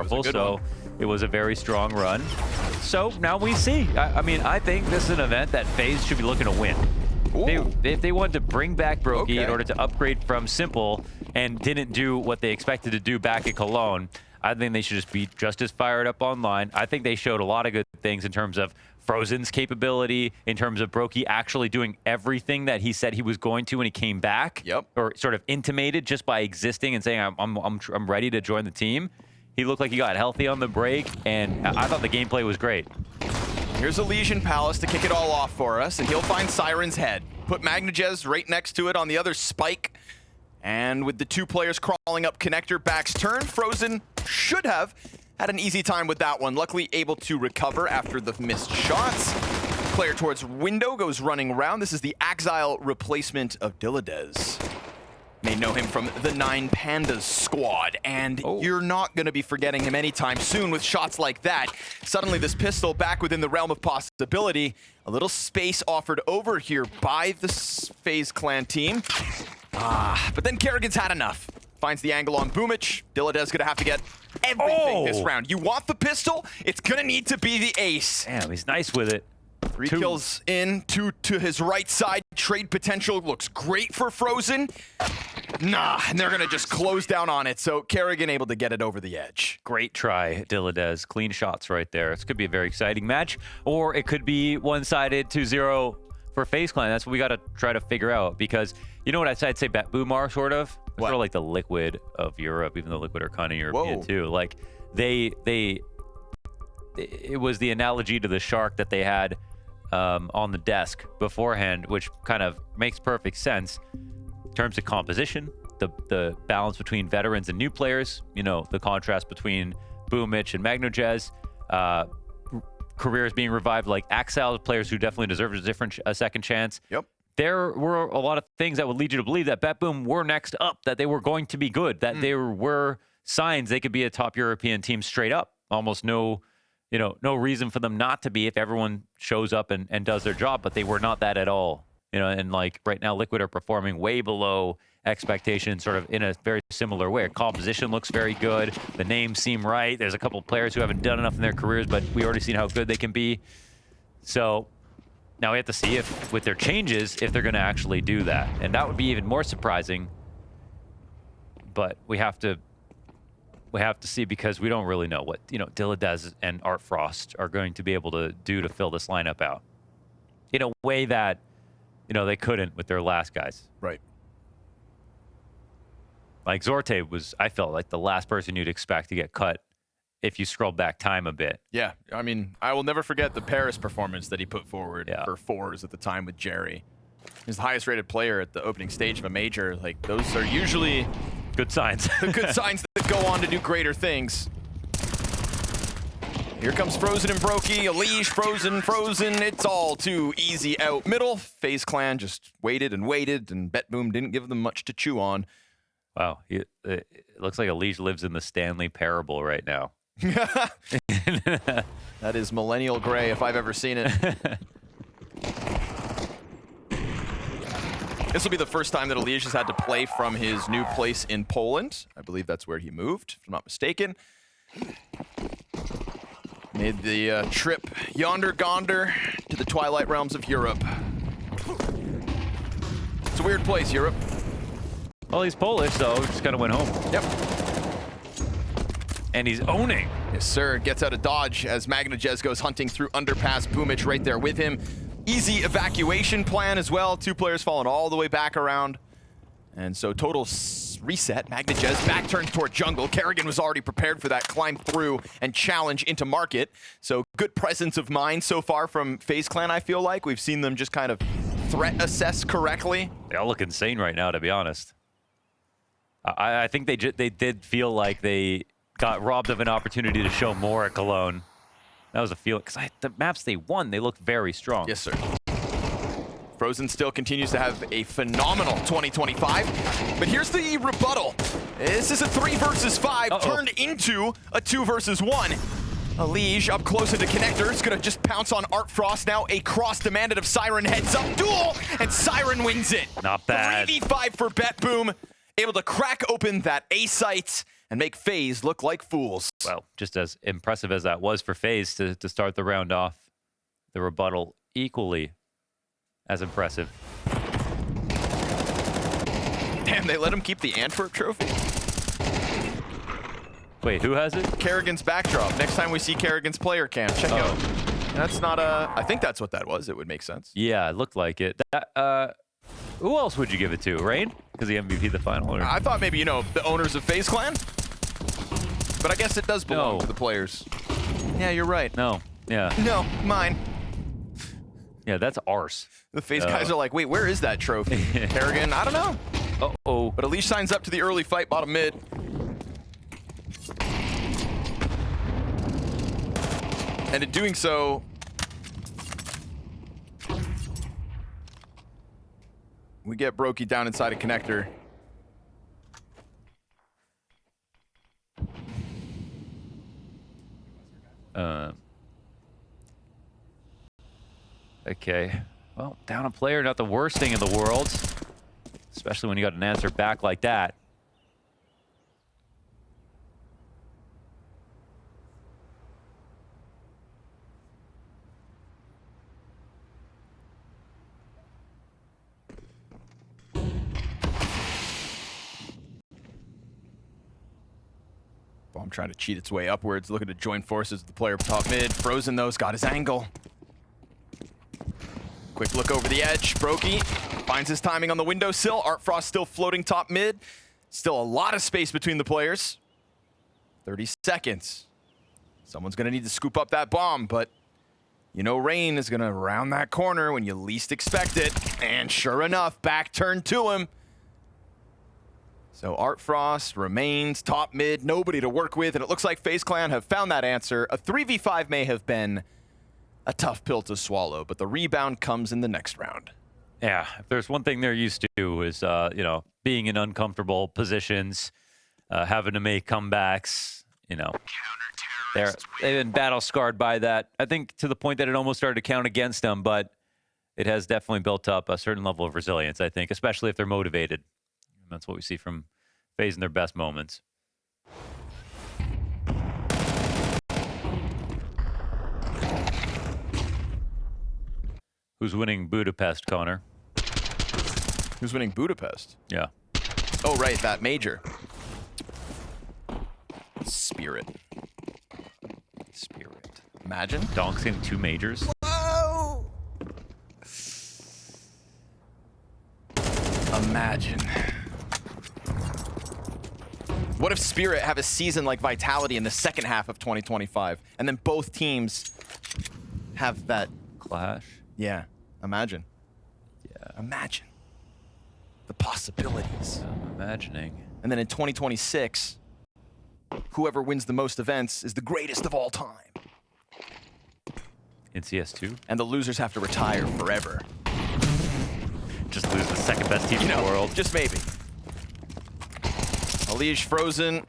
powerful. So it was a very strong run. So now we see. I mean, I think this is an event that FaZe should be looking to win. If they wanted to bring back Brokey in order to upgrade from Simple and didn't do what they expected to do back at Cologne, I think they should just be just as fired up online. I think they showed a lot of good things in terms of Frozen's capability, in terms of Brokey actually doing everything that he said he was going to when he came back, or sort of intimated just by existing and saying, I'm ready to join the team. He looked like he got healthy on the break, and I thought the gameplay was great. Here's Elysian Palace to kick it all off for us, and he'll find Siren's head. Put Magnajez right next to it on the other spike. And with the two players crawling up connector, back's turn, Frozen should have had an easy time with that one. Luckily able to recover after the missed shots. Player towards window goes running around. This is the Axile replacement of Diladez. May know him from the 9 Pandas squad, and you're not going to be forgetting him anytime soon with shots like that. Suddenly this pistol back within the realm of possibility. A little space offered over here by the FaZe clan team. But then Kerrigan's had enough. Finds the angle on Boomich. Diladez gonna have to get everything this round. You want the pistol? It's gonna need to be the ace. Damn, he's nice with it. 3 kills in, 2 to his right side. Trade potential looks great for Frozen. And they're gonna just close down on it. So Kerrigan able to get it over the edge. Great try, Diladez. Clean shots right there. This could be a very exciting match, or it could be one-sided 2-0 for FaZe Clan. That's what we gotta try to figure out, because you know what I'd say BetBoom are, sort of? Sort of like the Liquid of Europe, even though Liquid are kind of European too. Like it was the analogy to the shark that they had on the desk beforehand, which kind of makes perfect sense in terms of composition, the balance between veterans and new players, you know, the contrast between Boomich and Magnajez, careers being revived like Axile, players who definitely deserve a second chance. There were a lot of things that would lead you to believe that BetBoom were next up, that they were going to be good, that there were signs they could be a top European team straight up. Almost no reason for them not to be if everyone shows up and does their job, but they were not that at all. You know, and like right now, Liquid are performing way below expectations, sort of in a very similar way. Composition looks very good. The names seem right. There's a couple of players who haven't done enough in their careers, but we already seen how good they can be. So now we have to see if, with their changes, if they're going to actually do that. And that would be even more surprising. But we have to see, because we don't really know what, you know, Diladez and Art Frost are going to be able to do to fill this lineup out in a way that, you know, they couldn't with their last guys. Right. Like Zorte was, I felt like the last person you'd expect to get cut if you scroll back time a bit. Yeah, I mean, I will never forget the Paris performance that he put forward for fours at the time with Jerry. He's the highest rated player at the opening stage of a major. Like, those are usually good signs. The good signs that go on to do greater things. Here comes Frozen and Brokey. Elige, Frozen. It's all too easy out middle. FaZe Clan just waited, and BetBoom didn't give them much to chew on. Wow, it looks like Elige lives in the Stanley Parable right now. That is millennial gray if I've ever seen it. This will be the first time that Elige has had to play from his new place in Poland. I believe that's where he moved, if I'm not mistaken. Made the trip yonder gonder to the Twilight Realms of Europe. It's a weird place, Europe. Well, he's Polish, so just kind of went home. Yep. And he's owning. Yes, sir. Gets out of dodge as Magnajez goes hunting through underpass. Boomich right there with him. Easy evacuation plan as well. 2 players falling all the way back around. And so total reset. Magnajez back turned toward jungle. Kerrigan was already prepared for that climb through and challenge into market. So good presence of mind so far from FaZe Clan, I feel like. We've seen them just kind of threat assess correctly. They all look insane right now, to be honest. I think they did feel like they got robbed of an opportunity to show more at Cologne. That was a feeling, because the maps they won, they looked very strong. Yes, sir. Frozen still continues to have a phenomenal 2025, but here's the rebuttal. This is a 3 versus 5 turned into a 2 versus 1. Elige up close into connector. It's gonna just pounce on Art Frost now. A cross demanded of Siren heads up duel, and Siren wins it. Not bad. 3v5 for BetBoom. Able to crack open that A site, and make FaZe look like fools. Well, just as impressive as that was for FaZe to start the round off, the rebuttal equally as impressive. Damn, they let him keep the Antwerp trophy? Wait, who has it? Kerrigan's backdrop. Next time we see Kerrigan's player cam, check out. That's not a... I think that's what that was. It would make sense. Yeah, it looked like it. That, who else would you give it to? Rain? Because he MVP the final? Or? I thought maybe, you know, the owners of FaZe Clan. But I guess it does belong to the players. Yeah, you're right. No. Yeah. No, mine. Yeah, that's ours. The FaZe guys are like, wait, where is that trophy? Kerrigan, I don't know. Uh-oh. But Alish signs up to the early fight, bottom mid. And in doing so, we get Brokey down inside a connector. Okay. Well, down a player, not the worst thing in the world. Especially when you got an answer back like that. Bomb trying to cheat its way upwards, looking to join forces with the player top mid. Frozen, though, got his angle. Quick look over the edge. Brokey finds his timing on the windowsill. Artfrost still floating top mid. Still a lot of space between the players. 30 seconds. Someone's going to need to scoop up that bomb, but you know Rain is going to round that corner when you least expect it. And sure enough, back turn to him. So Artfrost remains top mid, nobody to work with, and it looks like FaZe Clan have found that answer. A 3v5 may have been a tough pill to swallow, but the rebound comes in the next round. Yeah, if there's one thing they're used to is, you know, being in uncomfortable positions, having to make comebacks, you know. They've been battle scarred by that. I think to the point that it almost started to count against them, but it has definitely built up a certain level of resilience, I think, especially if they're motivated. That's what we see from FaZe in their best moments. Who's winning Budapest, Connor? Who's winning Budapest? Yeah. Oh, right, that major. Spirit. Imagine. Donk's in 2 majors. Whoa! Imagine. What if Spirit have a season like Vitality in the second half of 2025, and then both teams have that clash? Yeah, imagine. Yeah. Imagine the possibilities. I'm imagining. And then in 2026, whoever wins the most events is the greatest of all time. In CS2? And the losers have to retire forever. Just lose the second best team in the world. Just maybe. Alish frozen.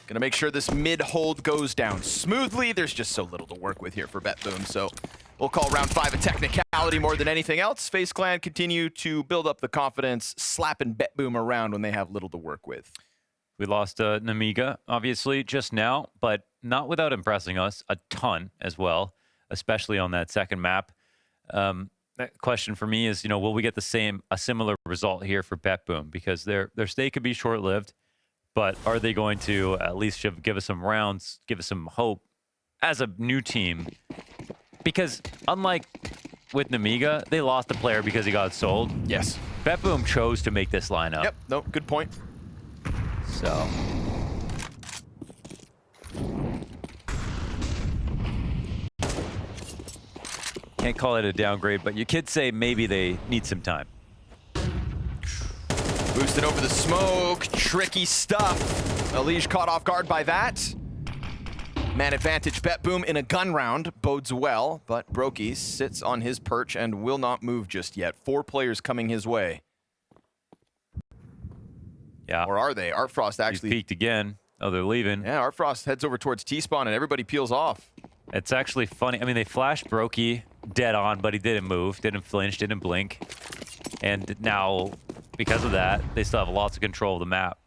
Gonna make sure this mid hold goes down smoothly. There's just so little to work with here for BetBoom, so we'll call round 5 a technicality more than anything else. FaZe Clan continue to build up the confidence, slapping BetBoom around when they have little to work with. We lost Namiga, obviously, just now, but not without impressing us a ton as well, especially on that second map. That question for me is, you know, will we get a similar result here for BetBoom? Because their stay could be short-lived, but are they going to at least give us some rounds, give us some hope as a new team? Because unlike with Namiga, they lost a player because he got sold. Yes. BetBoom chose to make this lineup. Yep, no, good point. So... can't call it a downgrade, but you could say maybe they need some time. Boosted over the smoke, tricky stuff. Alish caught off guard by that. Man advantage BetBoom in a gun round bodes well, but Brokey sits on his perch and will not move just yet. 4 players coming his way. Yeah. Or are they? Artfrost actually... He's peaked again. Oh, they're leaving. Yeah, Artfrost heads over towards T-spawn and everybody peels off. It's actually funny. I mean, they flashed Brokey dead on, but he didn't move, didn't flinch, didn't blink. And now, because of that, they still have lots of control of the map.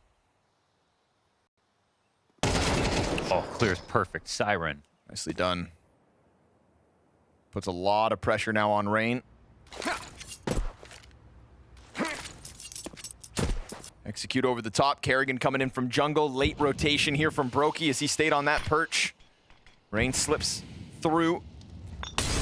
Oh, clears perfect. Siren. Nicely done. Puts a lot of pressure now on Rain. Execute over the top. Kerrigan coming in from jungle. Late rotation here from Brokey as he stayed on that perch. Rain slips through.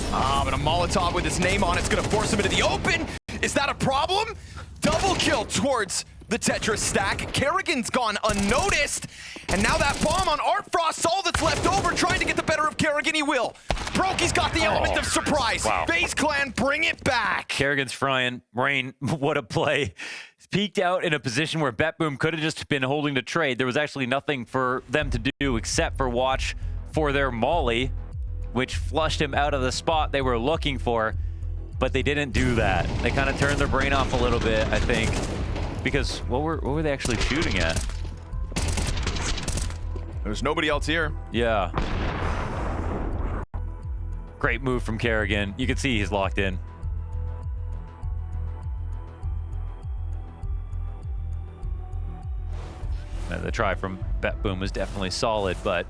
But a Molotov with his name on it's going to force him into the open. Is that a problem? Double kill towards the Tetris stack. Kerrigan's gone unnoticed. And now that bomb on Artfrost's all that's left over, trying to get the better of Kerrigan. He will. Brokey's got the element of surprise. Wow. FaZe Clan, bring it back. Kerrigan's frying. Rain, what a play. Peeked out in a position where BetBoom could have just been holding the trade. There was actually nothing for them to do except for watch for their molly, which flushed him out of the spot they were looking for. But they didn't do that. They kind of turned their brain off a little bit, I think. Because what were they actually shooting at? There's nobody else here. Yeah. Great move from Kerrigan. You can see he's locked in. The try from BetBoom was definitely solid, but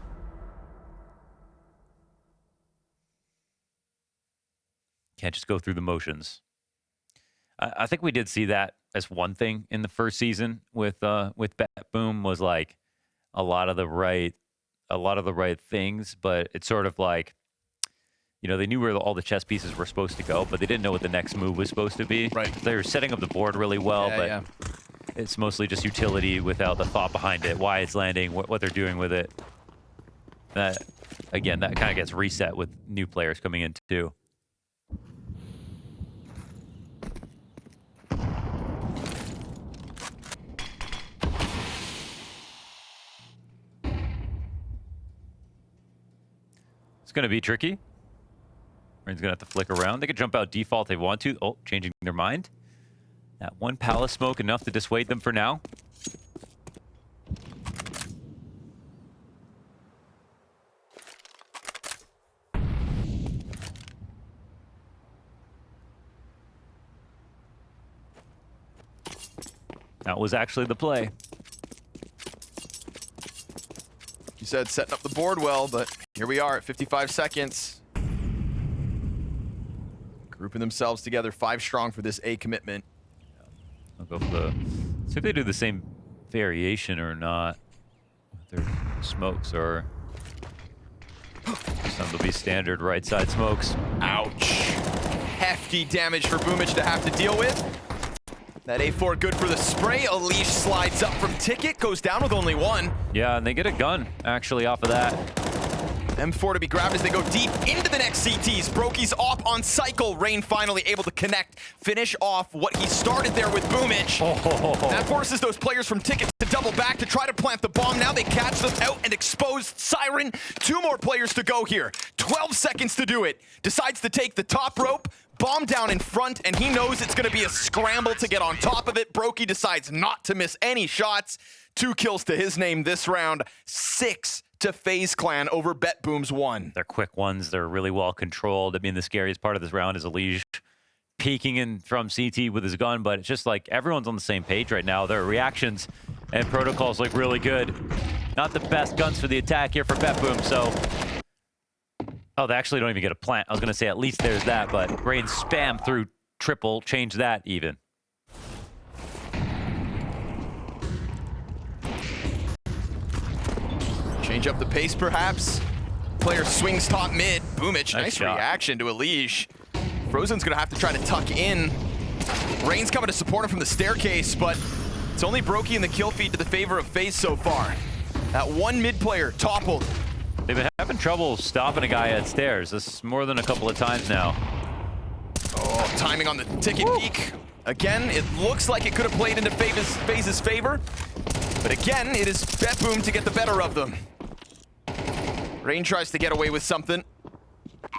can't just go through the motions. I think we did see that as one thing in the first season with BetBoom, was like a lot of the right things, but it's sort of like, you know, they knew where all the chess pieces were supposed to go, but they didn't know what the next move was supposed to be. Right. They were setting up the board really well, but it's mostly just utility without the thought behind it, why it's landing, what they're doing with it. That, again, that kind of gets reset with new players coming in too. It's going to be tricky. Rain's going to have to flick around. They could jump out default if they want to. Oh, changing their mind. That one palace smoke enough to dissuade them for now. That was actually the play. You said setting up the board well, but here we are at 55 seconds. Grouping themselves together 5 strong for this A commitment. I'll go for the... See if they do the same variation or not with their smokes, or some will be standard right side smokes. Ouch. Hefty damage for Boomich to have to deal with. That A4 good for the spray. Alish slides up from Ticket, goes down with only 1. Yeah, and they get a gun actually off of that. M4 to be grabbed as they go deep into the next CTs. Brokey's off on cycle. Rain finally able to connect, finish off what he started there with Boomich. That forces those players from Ticket to double back to try to plant the bomb. Now they catch them out and expose Siren. 2 more players to go here. 12 seconds to do it. Decides to take the top rope. Bomb down in front, and he knows it's going to be a scramble to get on top of it. Brokey decides not to miss any shots. 2 kills to his name this round. 6 to FaZe Clan over BetBoom's 1. They're quick ones. They're really well controlled. I mean, the scariest part of this round is Alish peeking in from CT with his gun, but it's just like everyone's on the same page right now. Their reactions and protocols look really good. Not the best guns for the attack here for BetBoom, so... Oh, they actually don't even get a plant. I was going to say at least there's that, but Rain spam through triple, change that even. Change up the pace, perhaps. Player swings top mid. Boomich, nice reaction to Alish. Frozen's going to have to try to tuck in. Rain's coming to support him from the staircase, but it's only Brokey in the kill feed to the favor of FaZe so far. That one mid player toppled. They've been having trouble stopping a guy at stairs. This is more than a couple of times now. Oh, timing on the Ticket peek. Again, it looks like it could have played into FaZe's favor. But again, it is BetBoom to get the better of them. Rain tries to get away with something,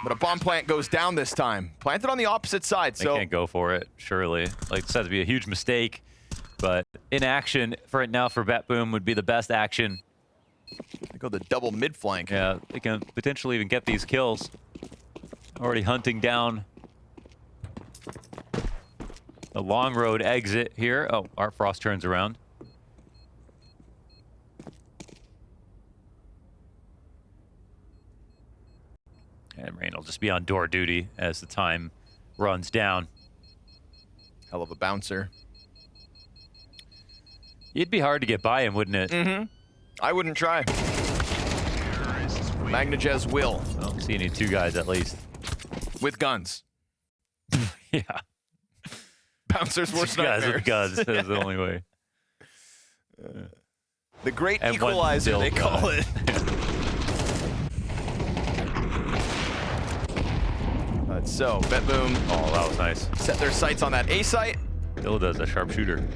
but a bomb plant goes down this time. Planted on the opposite side, They can't go for it, surely. Like, this has to be a huge mistake. But inaction for it now for BetBoom would be the best action. They go the double mid flank. Yeah, they can potentially even get these kills. Already hunting down the long road exit here. Oh, Artfrost turns around. And Rain will just be on door duty as the time runs down. Hell of a bouncer. It'd be hard to get by him, wouldn't it? Mm-hmm. I wouldn't try. Magnajez will. I don't see any 2 guys at least. With guns. Yeah. Bouncers worst guys nightmares. with guns. That's the only way. The great And equalizer, they call it. So, BetBoom. Oh, that was nice. Set their sights on that A site. Still does a sharpshooter.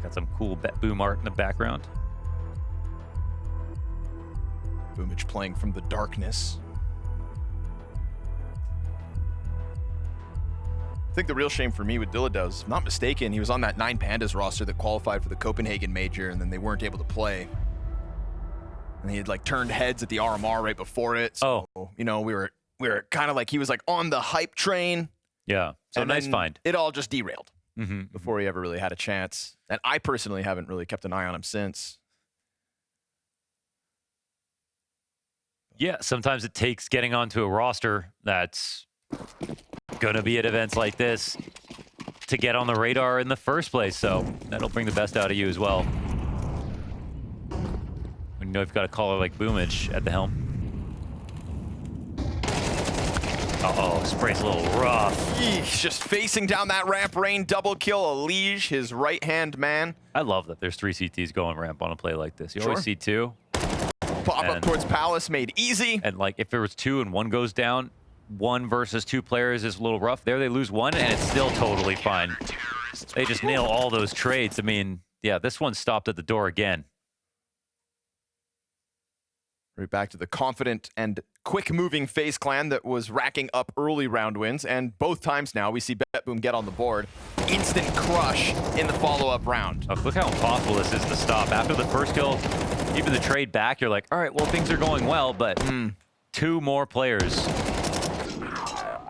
Got some cool BetBoom art in the background. Boomage playing from the darkness. I think the real shame for me with Dilladuz, if I'm not mistaken, he was on that 9 Pandas roster that qualified for the Copenhagen Major, and then they weren't able to play. And he had like turned heads at the RMR right before it. So, you know, we were kind of like, he was like on the hype train. Yeah. So nice find. It all just derailed Mm-hmm. before he ever really had a chance. And I personally haven't really kept an eye on him since. Yeah, sometimes it takes getting onto a roster that's going to be at events like this to get on the radar in the first place. So that'll bring the best out of you as well. When you know you've got a caller like Boomage at the helm. Uh-oh, spray's a little rough. He's just facing down that ramp. Rain double kill. Elige, his right-hand man. I love that there's 3 CTs going ramp on a play like this. You always see 2. Pop up towards Palace, made easy. And like if there was 2 and 1 goes down, 1 versus 2 players is a little rough. There they lose 1 and it's still totally fine. They just nail all those trades. I mean, yeah, this one stopped at the door again. Right back to the confident and quick-moving FaZe clan that was racking up early round wins, and both times now we see BetBoom get on the board. Instant crush in the follow-up round. Oh, look how impossible this is to stop. After the first kill, even the trade back, you're like, all right, well, things are going well, but 2 more players.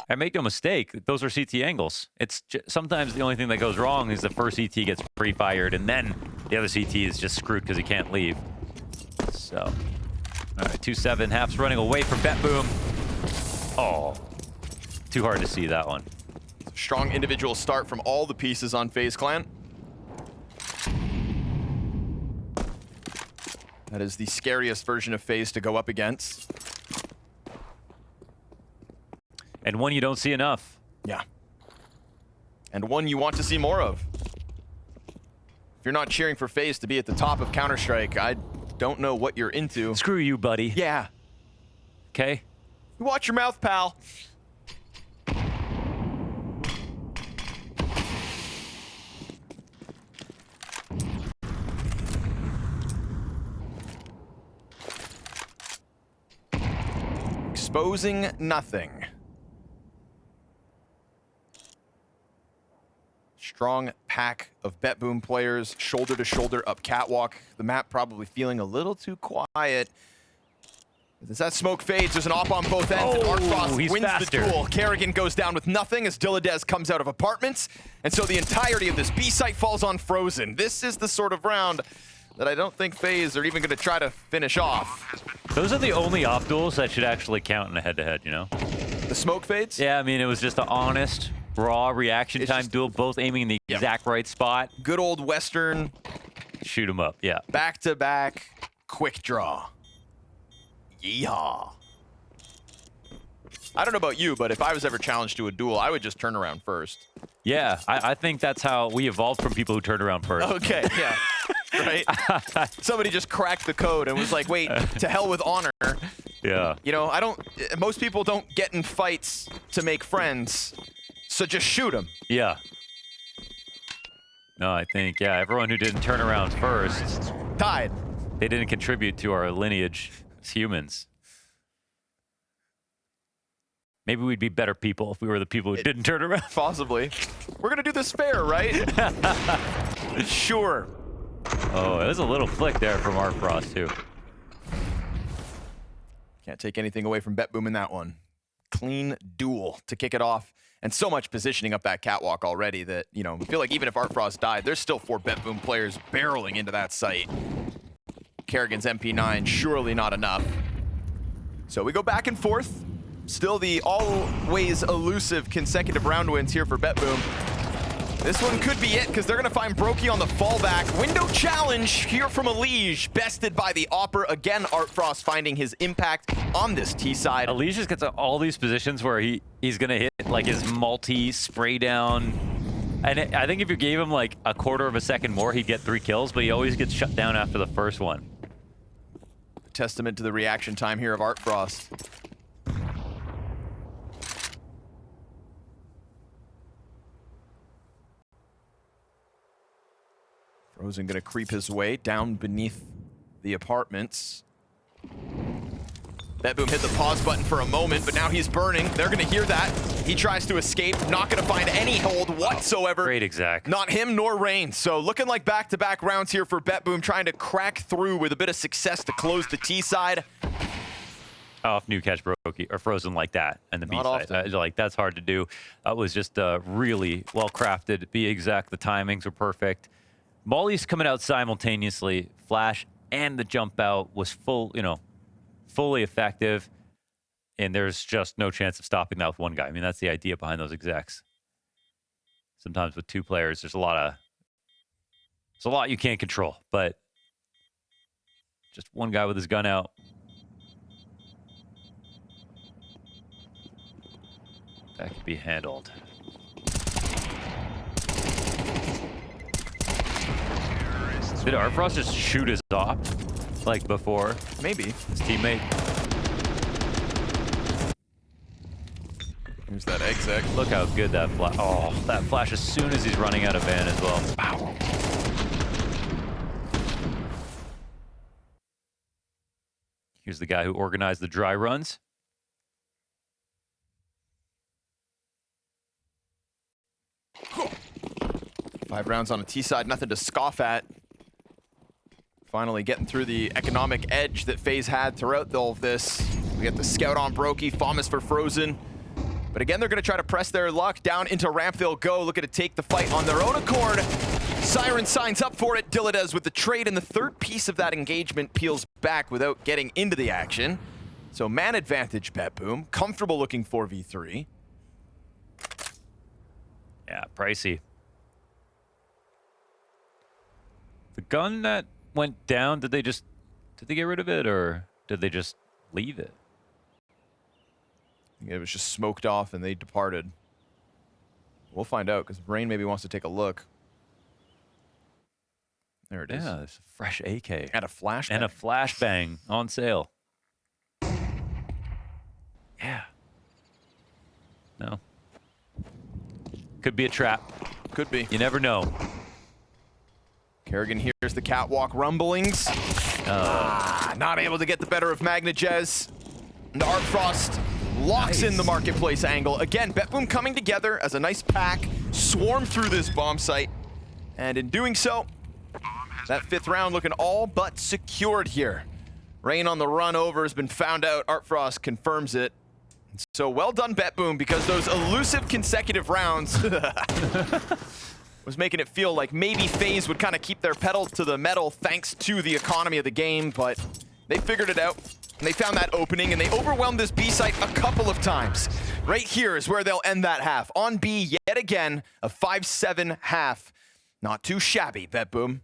And make no mistake, those are CT angles. It's sometimes the only thing that goes wrong is the first CT gets pre-fired, and then the other CT is just screwed because he can't leave. So... all right, 2-7, half's running away from BetBoom. Oh, too hard to see that one. Strong individual start from all the pieces on FaZe Clan. That is the scariest version of FaZe to go up against. And one you don't see enough. Yeah. And one you want to see more of. If you're not cheering for FaZe to be at the top of Counter-Strike, I don't know what you're into. Screw you, buddy. Yeah. Okay? Watch your mouth, pal. Exposing nothing. Strong pack of BetBoom players, shoulder to shoulder up catwalk. The map probably feeling a little too quiet. As that smoke fades, there's an op on both ends, and Artfrost wins faster. the duel. Kerrigan goes down with nothing as Dilladez comes out of apartments, and so the entirety of this B site falls on Frozen. This is the sort of round that I don't think FaZe are even going to try to finish off. Those are the only op duels that should actually count in a head-to-head, you know? The smoke fades? Yeah, I mean, it was just an honest, raw reaction time duel, both aiming in the exact right spot. Good old Western. Shoot them up, yeah. Back-to-back, quick draw. Yeehaw. I don't know about you, but if I was ever challenged to a duel, I would just turn around first. Yeah, I think that's how we evolved from people who turned around first. Okay, yeah. Right? Somebody just cracked the code and was like, wait, to hell with honor. Yeah. You know, most people don't get in fights to make friends, so just shoot them. Yeah. No, I think, yeah, everyone who didn't turn around first, Died. they didn't contribute to our lineage as humans. Maybe we'd be better people if we were the people who didn't turn around. Possibly. We're going to do this fair, right? Sure. Oh, it was a little flick there from Artfrost, too. Can't take anything away from BetBoom in that one. Clean duel to kick it off. And so much positioning up that catwalk already that, you know, I feel like even if Artfrost died, there's still 4 BetBoom players barreling into that site. Kerrigan's MP9, surely not enough. So we go back and forth. Still the always elusive consecutive round wins here for BetBoom. This one could be it, because they're going to find Brokey on the fallback. Window challenge here from Elige, bested by the Opper. Again, Artfrost finding his impact on this T side. Elige just gets all these positions where he's going to hit like his multi-spray down. And I think if you gave him like a quarter of a second more, he'd get 3 kills, but he always gets shut down after the first one. Testament to the reaction time here of Artfrost. Frozen gonna creep his way down beneath the apartments. BetBoom hit the pause button for a moment, but now he's burning. They're gonna hear that. He tries to escape, not gonna find any hold whatsoever. Great exact. Not him nor Rain. So looking like back-to-back rounds here for BetBoom, trying to crack through with a bit of success to close the T side. Oh, if Nuke catch Brokey or Frozen like that and the B side, like that's hard to do. That was just really well crafted. Be exact, the timings were perfect. Molly's coming out simultaneously. Flash and the jump out was fully effective, and there's just no chance of stopping that with one guy. I mean, that's the idea behind those execs. Sometimes with 2 players, there's a lot you can't control, but just one guy with his gun out. That could be handled. Did Artfrost just shoot his op like before? Maybe. His teammate. Here's that exec. Look how good that flash. Oh, that flash as soon as he's running out of van as well. Wow. Here's the guy who organized the dry runs. Five rounds on a T side, nothing to scoff at. Finally getting through the economic edge that FaZe had throughout all of this. We get the scout on Brokey, Famas for Frozen. But again, they're going to try to press their luck. Down into ramp they'll go, looking to take the fight on their own accord. Siren signs up for it. Dilladez with the trade, and the third piece of that engagement peels back without getting into the action. So man advantage, BetBoom. Comfortable looking 4v3. Yeah, pricey. The gun that went down, did they get rid of it, or did they just leave it? It was just smoked off and they departed. We'll find out, because Brain maybe wants to take a look. There it is. Yeah, it's a fresh AK. And a flashbang. And a flashbang on sale. Yeah. No. Could be a trap. Could be. You never know. Kerrigan hears the catwalk rumblings. Not able to get the better of Magnajez. And Artfrost locks in the marketplace angle. Again, BetBoom coming together as a nice pack, swarm through this bomb site. And in doing so, that 5th round looking all but secured here. Rain on the run over has been found out. Artfrost confirms it. So well done, BetBoom, because those elusive consecutive rounds was making it feel like maybe FaZe would kind of keep their pedal to the metal thanks to the economy of the game, but they figured it out, and they found that opening, and they overwhelmed this B site a couple of times. Right here is where they'll end that half. On B, yet again, a 5-7 half. Not too shabby, BetBoom.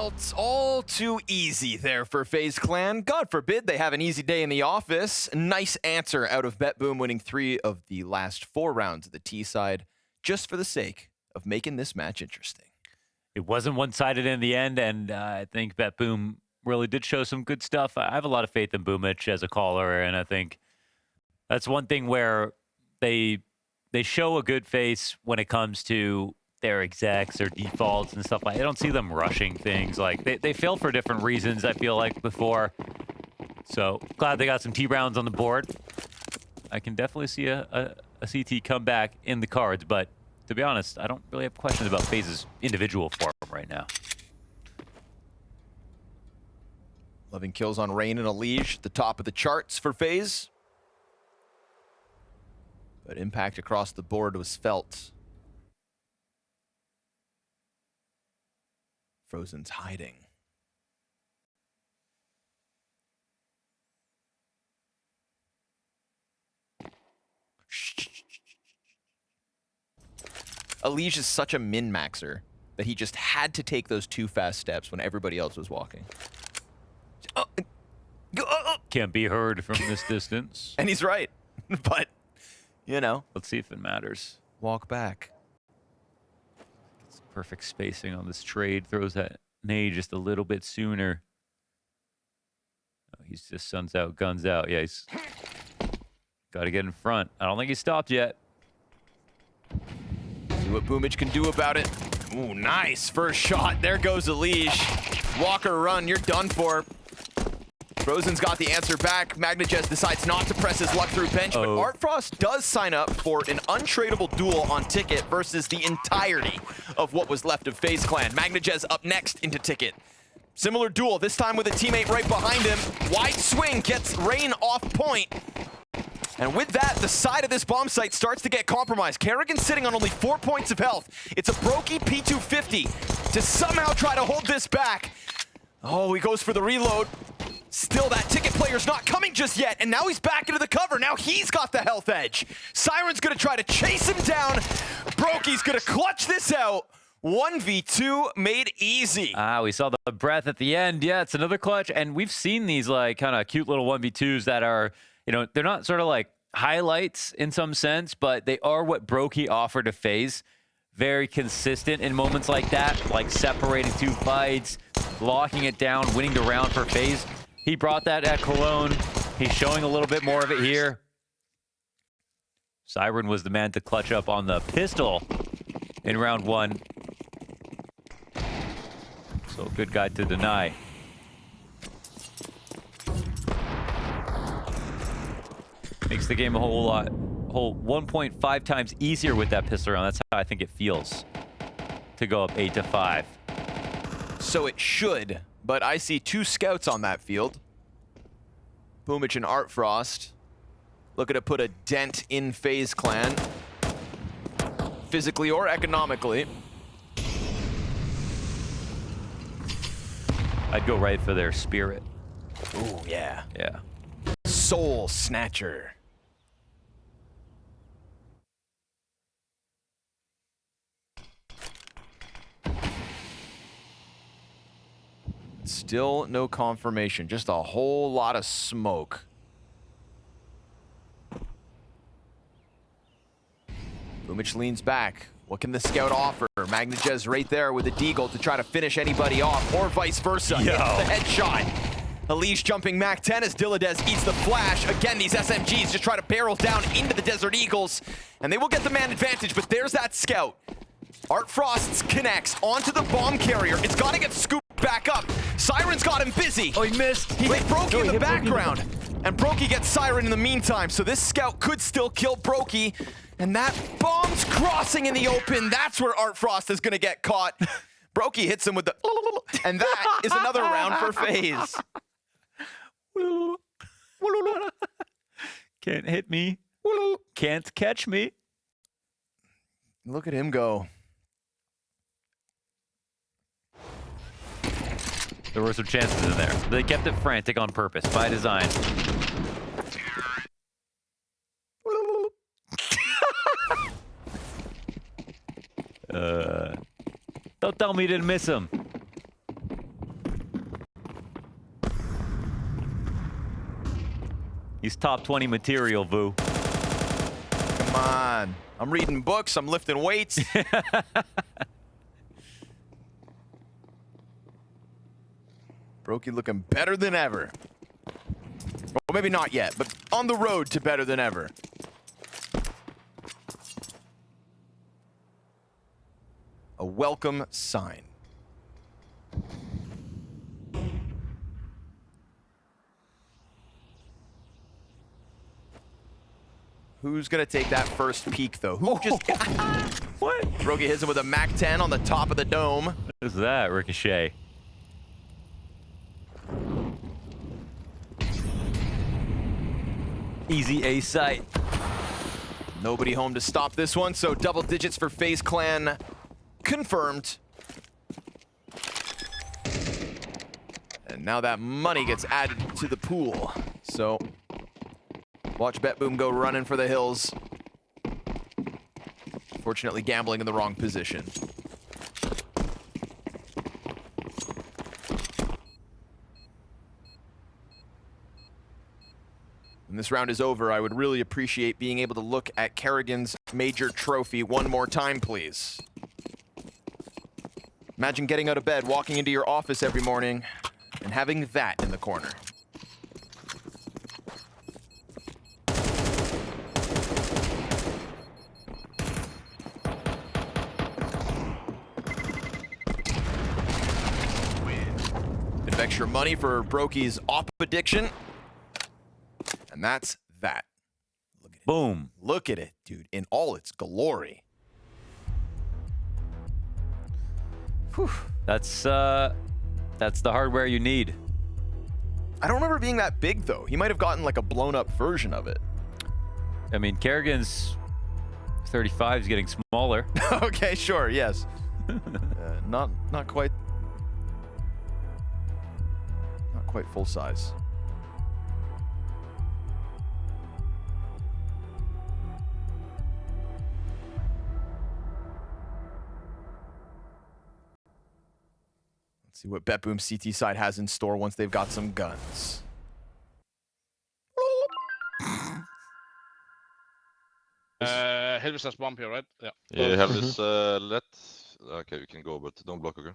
felt all too easy there for FaZe Clan. God forbid they have an easy day in the office. Nice answer out of BetBoom, winning 3 of the last 4 rounds of the T side, just for the sake of making this match interesting. It wasn't one-sided in the end, and I think BetBoom really did show some good stuff. I have a lot of faith in Boomich as a caller, and I think that's one thing where they show a good face when it comes to their execs or defaults and stuff like that. I don't see them rushing things. Like they fail for different reasons, I feel like, before. So glad they got some T rounds on the board. I can definitely see a CT comeback in the cards, but to be honest, I don't really have questions about FaZe's individual form right now. Loving kills on Rain and Elige at the top of the charts for FaZe. But impact across the board was felt. Frozen's hiding. Elige is such a min-maxer that he just had to take those 2 fast steps when everybody else was walking. Can't be heard from this distance. And he's right. But, you know. Let's see if it matters. Walk back. It's perfect spacing on this trade. Throws that nade just a little bit sooner. Oh, he's just suns out, guns out. Yeah, he's got to get in front. I don't think he's stopped yet. See what Boomich can do about it. Ooh, nice first shot. There goes Elige. Walker run, you're done for. Frozen's got the answer back. Magnajez decides not to press his luck through bench, but Artfrost does sign up for an untradeable duel on Ticket versus the entirety of what was left of FaZe Clan. Magnajez up next into Ticket. Similar duel, this time with a teammate right behind him. Wide swing gets Rain off point. And with that, the side of this bomb site starts to get compromised. Kerrigan's sitting on only 4 points of health. It's a Brokey P250 to somehow try to hold this back. Oh, he goes for the reload. Still, that Ticket player's not coming just yet, and now he's back into the cover. Now he's got the health edge. Siren's gonna try to chase him down. Brokey's gonna clutch this out. 1v2 made easy. We saw the breath at the end. Yeah, it's another clutch, and we've seen these like kind of cute little 1v2s that are, you know, they're not sort of like highlights in some sense, but they are what Brokey offered to FaZe. Very consistent in moments like that, like separating 2 fights, locking it down, winning the round for FaZe. He brought that at Cologne. He's showing a little bit more of it here. Siren was the man to clutch up on the pistol in round 1. So good guy to deny. Makes the game a whole 1.5 times easier with that pistol round. That's how I think it feels to go up 8-5. So it should, but I see 2 scouts on that field. Boomich and Artfrost looking to put a dent in FaZe Clan, physically or economically. I'd go right for their spirit. Ooh, yeah. Yeah. Soul Snatcher. Still no confirmation, just a whole lot of smoke. Boomich leans back. What can the scout offer? Magnajez right there with a deagle to try to finish anybody off, or vice versa. Hits the headshot. Elige jumping Mac 10 as Dilladez eats the flash. Again, these SMGs just try to barrel down into the Desert Eagles, and they will get the man advantage, but there's that scout. Artfrost connects onto the bomb carrier. It's got to get scooped back up. Siren's got him busy. Oh, he missed. He hit Brokey in the background. And Brokey gets Siren in the meantime, so this scout could still kill Brokey. And that bomb's crossing in the open. That's where Artfrost is going to get caught. Brokey hits him with the... And that is another round for FaZe. Can't hit me. Can't catch me. Look at him go. There were some chances in there. They kept it frantic on purpose, by design. Don't tell me you didn't miss him. He's top 20 material, Vu. Come on. I'm reading books. I'm lifting weights. Brokey looking better than ever. Well, maybe not yet, but on the road to better than ever. A welcome sign. Who's gonna take that first peek, though? Who just... What? Brokey hits him with a Mac 10 on the top of the dome. What is that, Ricochet? Easy A site. Nobody home to stop this one, so double digits for FaZe Clan confirmed. And now that money gets added to the pool. So watch BetBoom go running for the hills. Fortunately, gambling in the wrong position. When this round is over, I would really appreciate being able to look at Kerrigan's major trophy one more time, please. Imagine getting out of bed, walking into your office every morning, and having that in the corner. Bit of extra money for Brokey's op addiction. And that's that. Look at it. Boom. Look at it, dude, in all its glory. Whew. That's the hardware you need. I don't remember it being that big, though. He might have gotten like a blown-up version of it. I mean, Kerrigan's 35 is getting smaller. Okay, sure, yes. Not quite full size. See what BetBoom CT side has in store once they've got some guns. Helvis has bomb here, right? Yeah. Yeah, Helvis, let... Okay, we can go, but don't block, okay?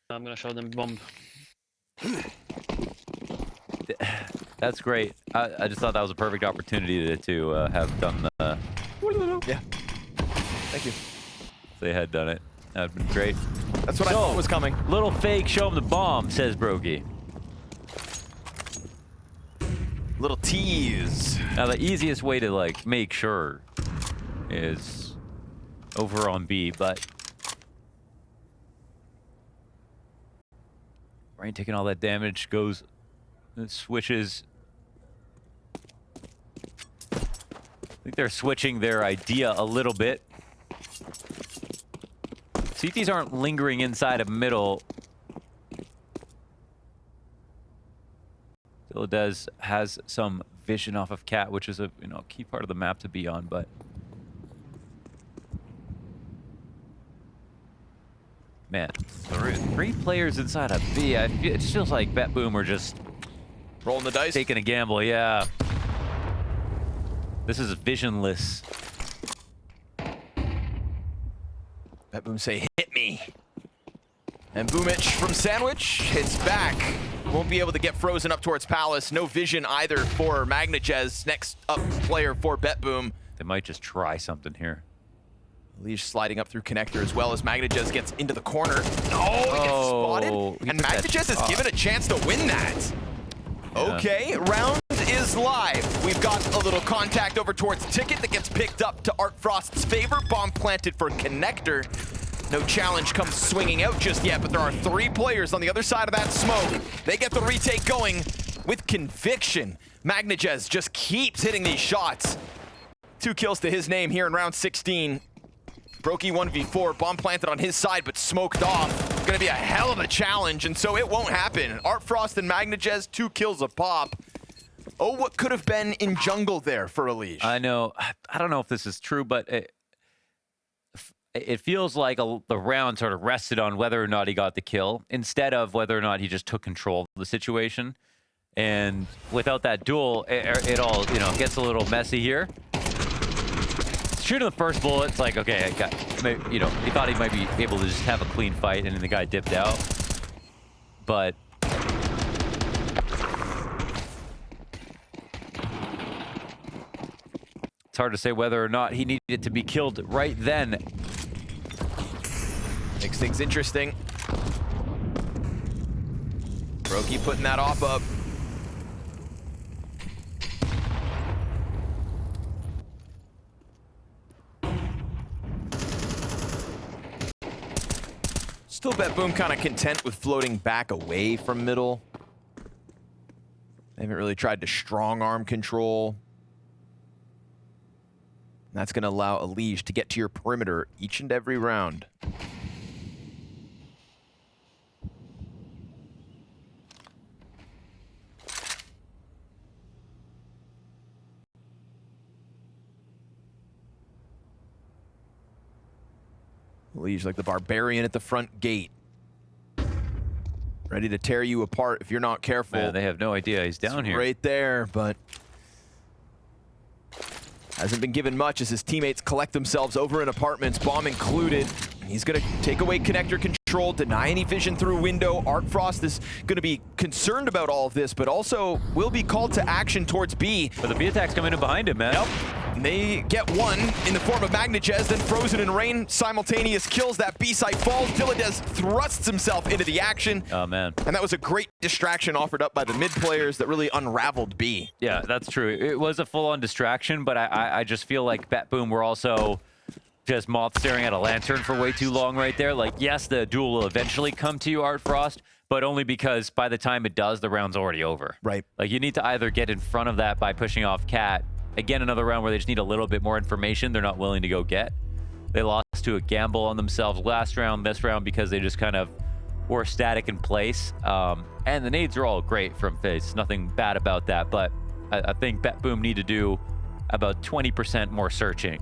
I'm gonna show them bomb. That's great. I just thought that was a perfect opportunity to have done the... Yeah. Thank you. If they had done it. That would have been great. That's what I thought was coming. Little fake, show him the bomb, says Brokey. Little tease. Now, the easiest way to, like, make sure is over on B, but... Rain taking all that damage, goes... switches... I think they're switching their idea a little bit. CTs aren't lingering inside of middle. Philidez has some vision off of Cat, which is a key part of the map to be on, but man, three players inside of B. It just feels like BetBoom are just rolling the dice, taking a gamble. Yeah, this is visionless. BetBoom say, hit me. And Boomich from Sandwich hits back. Won't be able to get frozen up towards Palace. No vision either for Magnajez, next up player for BetBoom. They might just try something here. Leash sliding up through connector as well as Magnajez gets into the corner. Oh, he gets spotted. And Magnajez is given a chance to win that. Yeah. Okay, round is live. We've got a little contact over towards Ticket that gets picked up to Art Frost's favor. Bomb planted for connector. No challenge comes swinging out just yet, but there are 3 players on the other side of that smoke. They get the retake going with conviction. Magnajez just keeps hitting these shots. 2 kills to his name here in round 16. Brokey 1v4, bomb planted on his side, but smoked off. Gonna be a hell of a challenge, and so it won't happen. Art Frost and Magnajez, 2 kills a pop. Oh, what could have been in jungle there for Elige. I know. I don't know if this is true, but it feels like the round sort of rested on whether or not he got the kill instead of whether or not he just took control of the situation. And without that duel, it all, you know, gets a little messy here. Shooting the first bullet, it's like, okay, you know, he thought he might be able to just have a clean fight, and then the guy dipped out. But it's hard to say whether or not he needed to be killed right then. Makes things interesting. Brokey putting that off up. Still BetBoom kind of content with floating back away from middle. They haven't really tried to strong arm control. That's going to allow Elige to get to your perimeter each and every round. Elige like the barbarian at the front gate. Ready to tear you apart if you're not careful. Man, they have no idea he's down here. Right there, but hasn't been given much as his teammates collect themselves over in apartments, bomb included. He's going to take away connector control, deny any vision through window. Artfrost is going to be concerned about all of this, but also will be called to action towards B. But the B attack's coming in behind him, man. Yep. They get one in the form of Magnagez, then Frozen and Rain. Simultaneous kills. That B site falls. Dilladez thrusts himself into the action. Oh, man. And that was a great distraction offered up by the mid players that really unraveled B. Yeah, that's true. It was a full-on distraction, but I just feel like BetBoom were also just moth staring at a lantern for way too long right there. Like, yes, the duel will eventually come to you, Artfrost, but only because by the time it does, the round's already over. Right. Like, you need to either get in front of that by pushing off Cat. Again, another round where they just need a little bit more information they're not willing to go get. They lost to a gamble on themselves last round, this round, because they just kind of were static in place. And the nades are all great from FaZe. Nothing bad about that, but I think BetBoom need to do about 20% more searching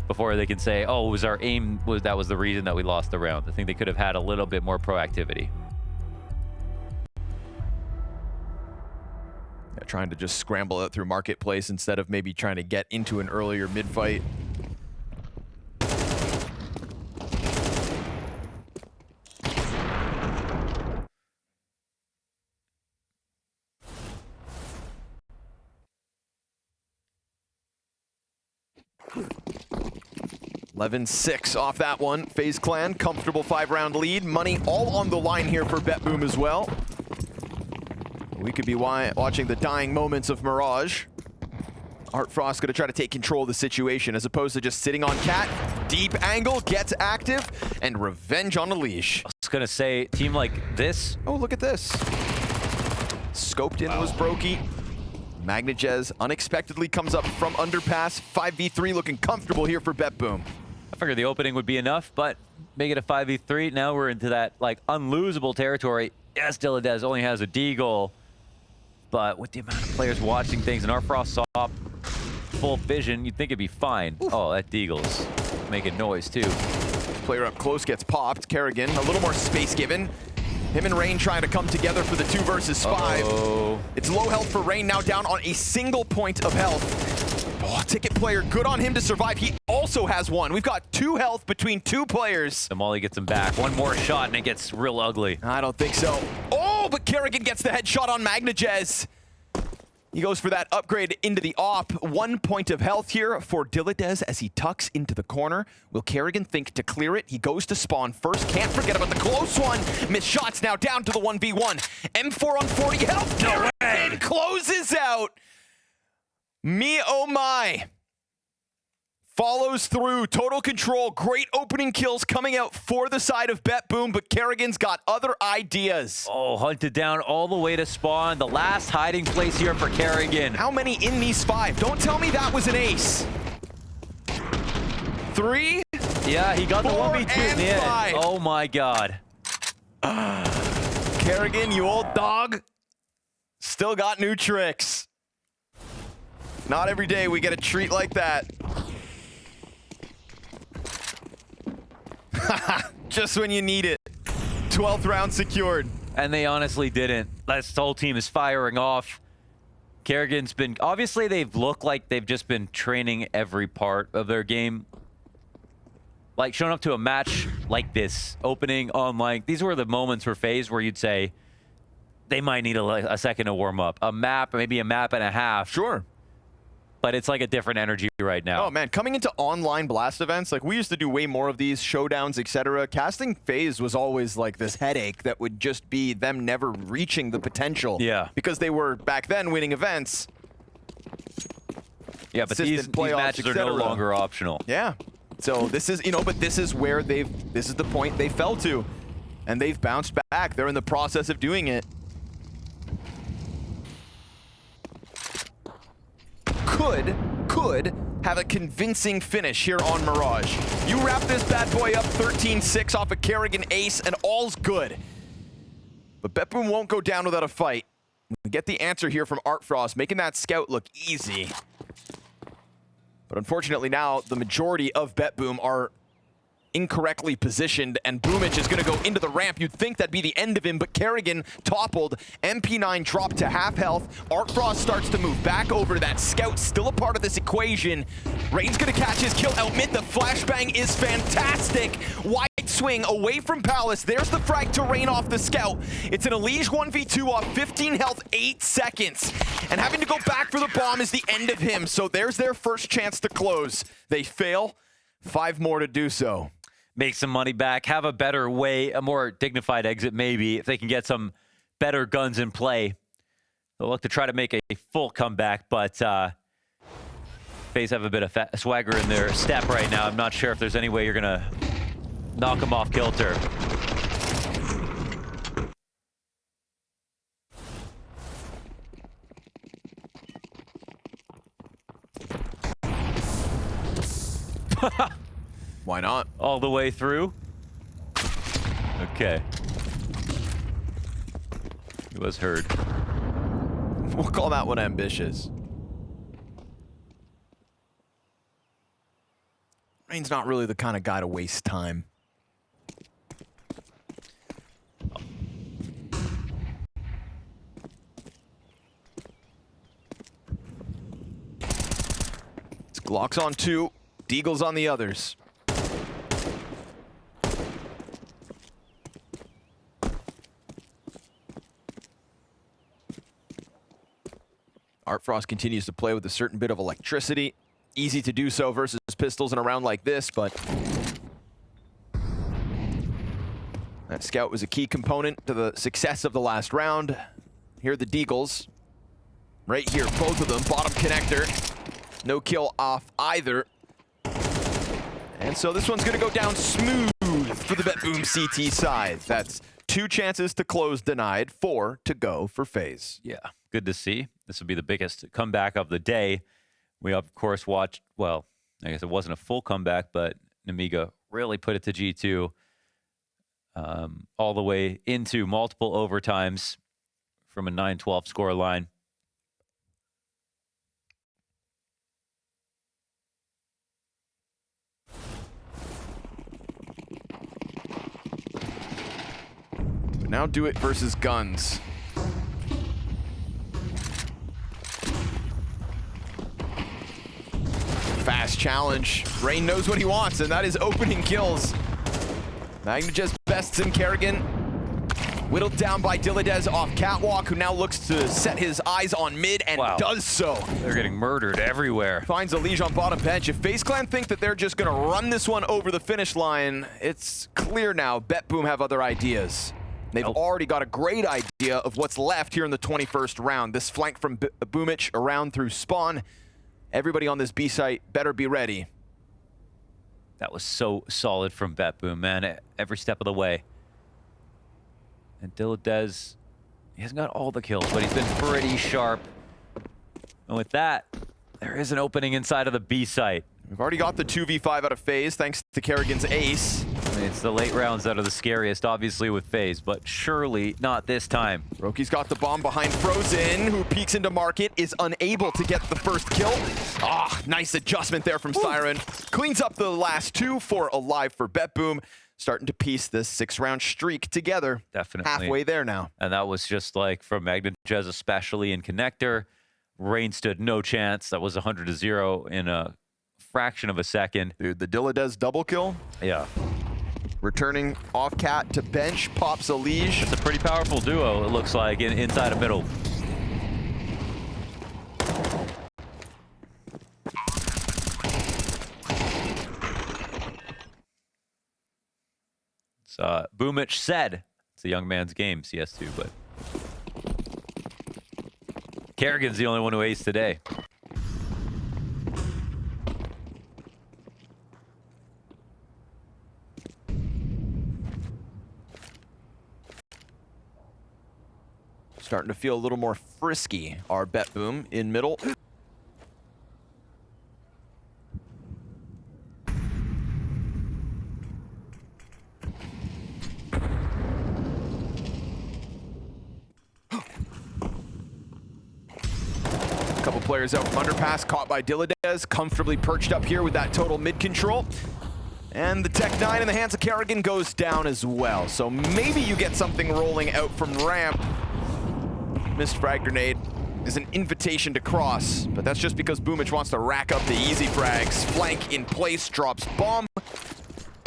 before they can say, oh, it was our aim, that was the reason that we lost the round. I think they could have had a little bit more proactivity. Yeah, trying to just scramble it through marketplace instead of maybe trying to get into an earlier mid-fight. $11-6 off that one. FaZe Clan, comfortable 5-round lead. Money all on the line here for BetBoom as well. We could be watching the dying moments of Mirage. Artfrost going to try to take control of the situation as opposed to just sitting on Cat. Deep angle, gets active, and revenge on Elige. I was going to say, team like this. Oh, look at this. Scoped in was Brokey. Magnagez unexpectedly comes up from underpass. 5v3 looking comfortable here for BetBoom. I figured the opening would be enough, but make it a 5v3. Now we're into that like unlosable territory. Yes, Dilladez only has a deagle, but with the amount of players watching things and Artfrost saw full vision, you'd think it'd be fine. Oof. Oh, that deagle's making noise too. Player up close gets popped. Kerrigan, a little more space given. Him and Rain trying to come together for the 2 versus 5. Uh-oh. It's low health for Rain, now down on a single point of health. Oh, Ticket player, good on him to survive. He also has 1. We've got 2 health between 2 players. The Molly gets him back. One more shot and it gets real ugly. I don't think so. Oh, but Kerrigan gets the headshot on Magnagez. He goes for that upgrade into the op. 1 point of health here for Dilladez as he tucks into the corner. Will Kerrigan think to clear it? He goes to spawn first. Can't forget about the close one. Missed shots now down to the 1v1. M4 on 40 health. No Kerrigan closes out. Me oh my. Follows through, total control, great opening kills coming out for the side of BetBoom, but Kerrigan's got other ideas. Oh, hunted down all the way to spawn. The last hiding place here for Kerrigan. How many in these 5? Don't tell me that was an ace. 3? Yeah, he got the 4 1v2 in the end. 5. Oh my God. Kerrigan, you old dog. Still got new tricks. Not every day we get a treat like that. Just when you need it. 12th round secured. and they honestly didn't. This whole team is firing off. Kerrigan's been... Obviously, they've looked like they've just been training every part of their game. Like, showing up to a match like this, opening online. These were the moments for FaZe where you'd say they might need a second to warm up. A map, maybe a map and a half. Sure. But it's like a different energy right now. Oh man, coming into online Blast events, like we used to do way more of these showdowns, etc. Casting FaZe was always like this headache that would just be them never reaching the potential. Yeah. Because they were back then winning events. Yeah, but these matches are no longer optional. Yeah. So this is, but this is where this is the point they fell to. And they've bounced back. They're in the process of doing it. Could have a convincing finish here on Mirage. You wrap this bad boy up 13-6 off a Kerrigan ace and all's good. But BetBoom won't go down without a fight. We get the answer here from Artfrost, making that scout look easy. But unfortunately now, the majority of BetBoom are incorrectly positioned, and Boomich is going to go into the ramp. You'd think that'd be the end of him, but Kerrigan toppled. MP9 dropped to half health. Artfrost starts to move back over. That scout still a part of this equation. Rain's going to catch his kill out mid. The flashbang is fantastic. Wide swing away from Palace. There's the frag to Rain off the scout. It's an Elige 1v2 off 15 health, 8 seconds. And having to go back for the bomb is the end of him. So there's their first chance to close. They fail. 5 more to do so. Make some money back, have a better way, a more dignified exit maybe, if they can get some better guns in play. They'll look to try to make a full comeback, but FaZe have a bit of swagger in their step right now. I'm not sure if there's any way you're going to knock them off kilter. Why not? All the way through? Okay. He was heard. We'll call that one ambitious. Rain's not really the kind of guy to waste time. It's Glocks on 2, Deagles on the others. Artfrost continues to play with a certain bit of electricity. Easy to do so versus pistols in a round like this, but that scout was a key component to the success of the last round. Here are the Deagles. Right here, both of them, bottom connector. No kill off either. And so this one's gonna go down smooth for the BetBoom CT side. That's 2 chances to close denied, 4 to go for FaZe. Yeah, good to see. This would be the biggest comeback of the day. We, of course, watched, well, I guess it wasn't a full comeback, but Nemiga really put it to G2 all the way into multiple overtimes from a 9-12 score line. But now do it versus guns. Fast challenge. Rain knows what he wants, and that is opening kills. Magnagez bests in Kerrigan. Whittled down by Dilladez off catwalk, who now looks to set his eyes on mid and does so. They're getting murdered everywhere. Finds Elige on bottom bench. If FaZe Clan think that they're just going to run this one over the finish line, it's clear now BetBoom have other ideas. They've already got a great idea of what's left here in the 21st round. This flank from Boomich around through spawn. Everybody on this B site better be ready. That was so solid from BetBoom, man, every step of the way. And Dilladez, he hasn't got all the kills, but he's been pretty sharp. And with that, there is an opening inside of the B site. We've already got the 2v5 out of FaZe, thanks to Kerrigan's ace. I mean, it's the late rounds that are the scariest, obviously, with FaZe, but surely not this time. Roki's got the bomb behind Frozen, who peeks into market, is unable to get the first kill. Ah, nice adjustment there from Siren. Cleans up the last 2 for alive for BetBoom. starting to piece this 6-round streak together. Definitely. Halfway there now. And that was just like from Magnajez, especially in connector. Rain stood no chance. That was 100-0 in a fraction of a second. Dude, the Dilladez double kill. Yeah. Returning off cat to bench, pops a leash. It's a pretty powerful duo, it looks like, inside of middle. Boomich said it's a young man's game, CS2, but Kerrigan's the only one who aced today. Starting to feel a little more frisky, our BetBoom in middle. Couple players out from underpass, caught by Dilladez, comfortably perched up here with that total mid control. And the Tech 9 in the hands of Kerrigan goes down as well. So maybe you get something rolling out from ramp. Missed frag grenade is an invitation to cross, but that's just because Boomich wants to rack up the easy frags. Flank in place, drops bomb.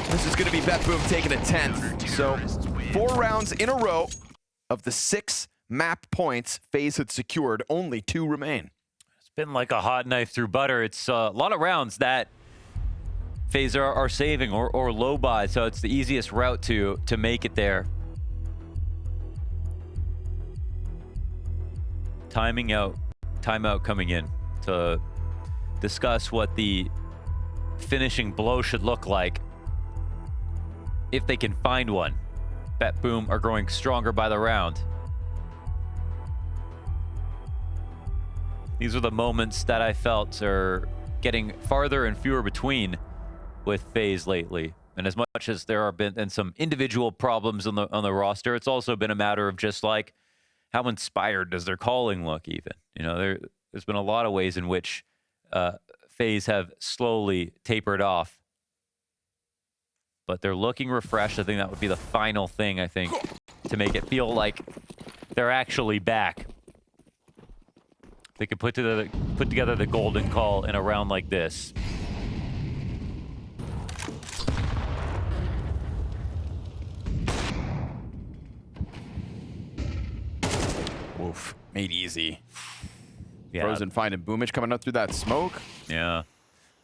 This is gonna be BetBoom taking a 10th. So 4 rounds in a row of the 6 map points FaZe had secured, only 2 remain. It's been like a hot knife through butter. It's a lot of rounds that FaZe are saving or low buy, so it's the easiest route to make it there. Timeout coming in to discuss what the finishing blow should look like if they can find one. BetBoom are growing stronger by the round. These are the moments that I felt are getting farther and fewer between with FaZe lately. And as much as there have been some individual problems on the roster, it's also been a matter of just like, how inspired does their calling look even? You know, there's been a lot of ways in which FaZe have slowly tapered off. But they're looking refreshed. I think that would be the final thing, I think, to make it feel like they're actually back. They could put together the golden call in a round like this. Oof, made easy. Yeah. Frozen finding Boomich coming up through that smoke. Yeah. I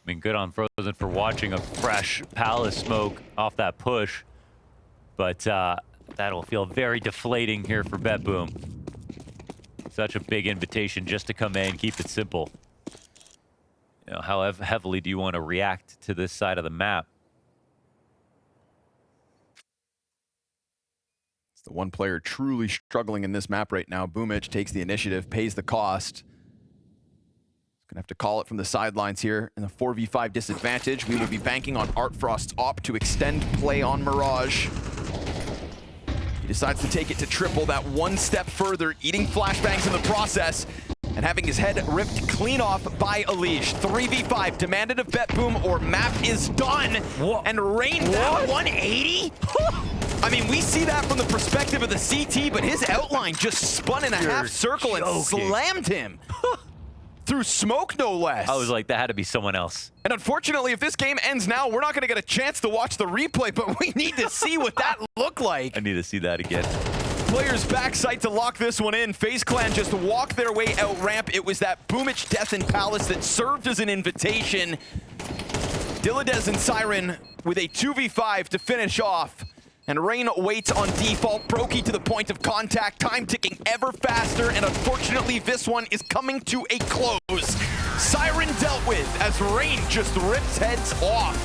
mean, good on Frozen for watching a fresh Palace smoke off that push. But that'll feel very deflating here for BetBoom. Such a big invitation just to come in, keep it simple. You know, how heavily do you want to react to this side of the map? It's the one player truly struggling in this map right now. Boomich takes the initiative, pays the cost. He's gonna have to call it from the sidelines here in the 4v5 disadvantage. We will be banking on Artfrost's op to extend play on Mirage. He decides to take it to triple, that one step further, eating flashbangs in the process, and having his head ripped clean off by Elish. 3v5 demanded of BetBoom or map is done. What? And Rain that 180? I mean, we see that from the perspective of the CT, but his outline just spun in a half circle and slammed him. Through smoke, no less. I was like, that had to be someone else. And unfortunately, if this game ends now, we're not going to get a chance to watch the replay, but we need to see what that looked like. I need to see that again. Players backside to lock this one in. FaZe Clan just walk their way out ramp. It was that Boomich Death in Palace that served as an invitation. Dilladez and Siren with a 2v5 to finish off. And Rain waits on default. Brokey to the point of contact. Time ticking ever faster. And unfortunately, this one is coming to a close. Siren dealt with as Rain just rips heads off.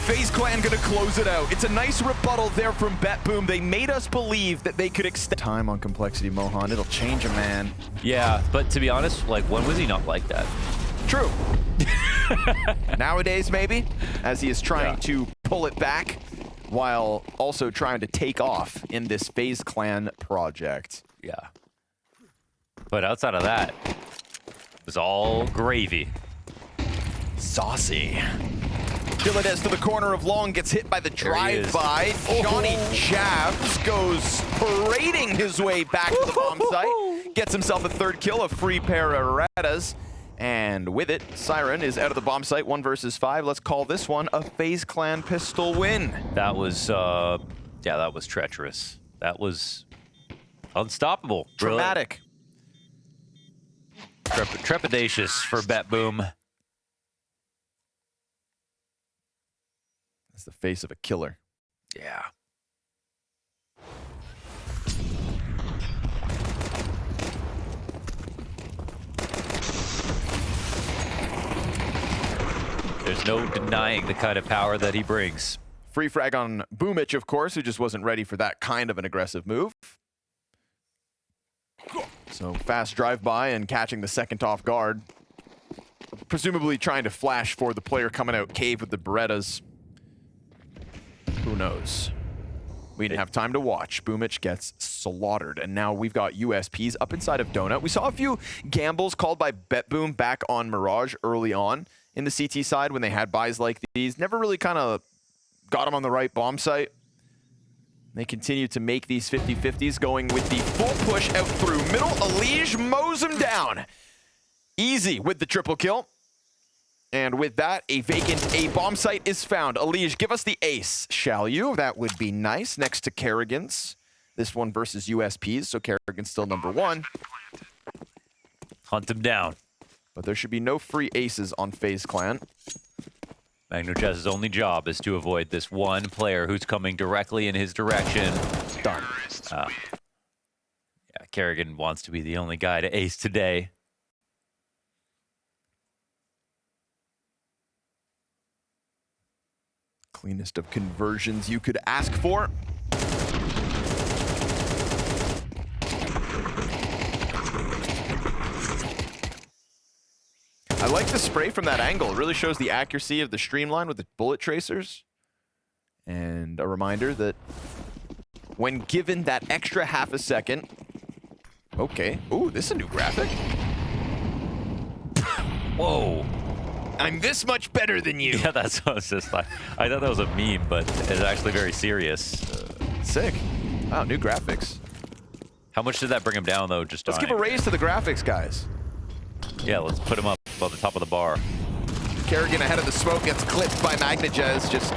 FaZe Clan gonna close it out. It's a nice rebuttal there from BetBoom. They made us believe that they could extend time on Complexity Mohan. It'll change a man. Yeah, but to be honest, like, when was he not like that? True. Nowadays, maybe, as he is trying to pull it back, while also trying to take off in this FaZe Clan project. Yeah. But outside of that, it was all gravy. Saucy. Diladez to the corner of long, gets hit by the drive-by. Johnny Jabs goes parading his way back to the bomb site. Gets himself a third kill, a free pair of Radas. And with it, Siren is out of the bomb site, 1 versus 5. Let's call this one a FaZe Clan pistol win. That was, yeah, that was treacherous. That was unstoppable. Dramatic. Trepidatious for BetBoom. That's the face of a killer. Yeah. There's no denying the kind of power that he brings. Free frag on Boomich, of course, who just wasn't ready for that kind of an aggressive move. So fast drive-by and catching the second off guard. Presumably trying to flash for the player coming out cave with the Berettas. Who knows? We didn't have time to watch. Boomich gets slaughtered, and now we've got USPs up inside of Donut. We saw a few gambles called by BetBoom back on Mirage early on in the CT side when they had buys like these. Never really kind of got them on the right bomb site. They continue to make these 50-50s, going with the full push out through middle. Elige mows him down. Easy with the triple kill. And with that, a bomb site is found. Elige, give us the ace, shall you? That would be nice. Next to Kerrigan's. This one versus USPs, so Kerrigan's still number 1. Hunt him down. But there should be no free aces on FaZe Clan. MagnoJezz's only job is to avoid this one player who's coming directly in his direction. Done. Yeah, Kerrigan wants to be the only guy to ace today. Cleanest of conversions you could ask for. I like the spray from that angle. It really shows the accuracy of the streamline with the bullet tracers. And a reminder that when given that extra half a second... Okay. Ooh, this is a new graphic. Whoa. I'm this much better than you. Yeah, that's what I was just like. I thought that was a meme, but it's actually very serious. Sick. Wow, new graphics. How much did that bring him down, though? Just Let's give a raise to the graphics, guys. Yeah, let's put him up on the top of the bar. Kerrigan ahead of the smoke gets clipped by MagnoJezz. Just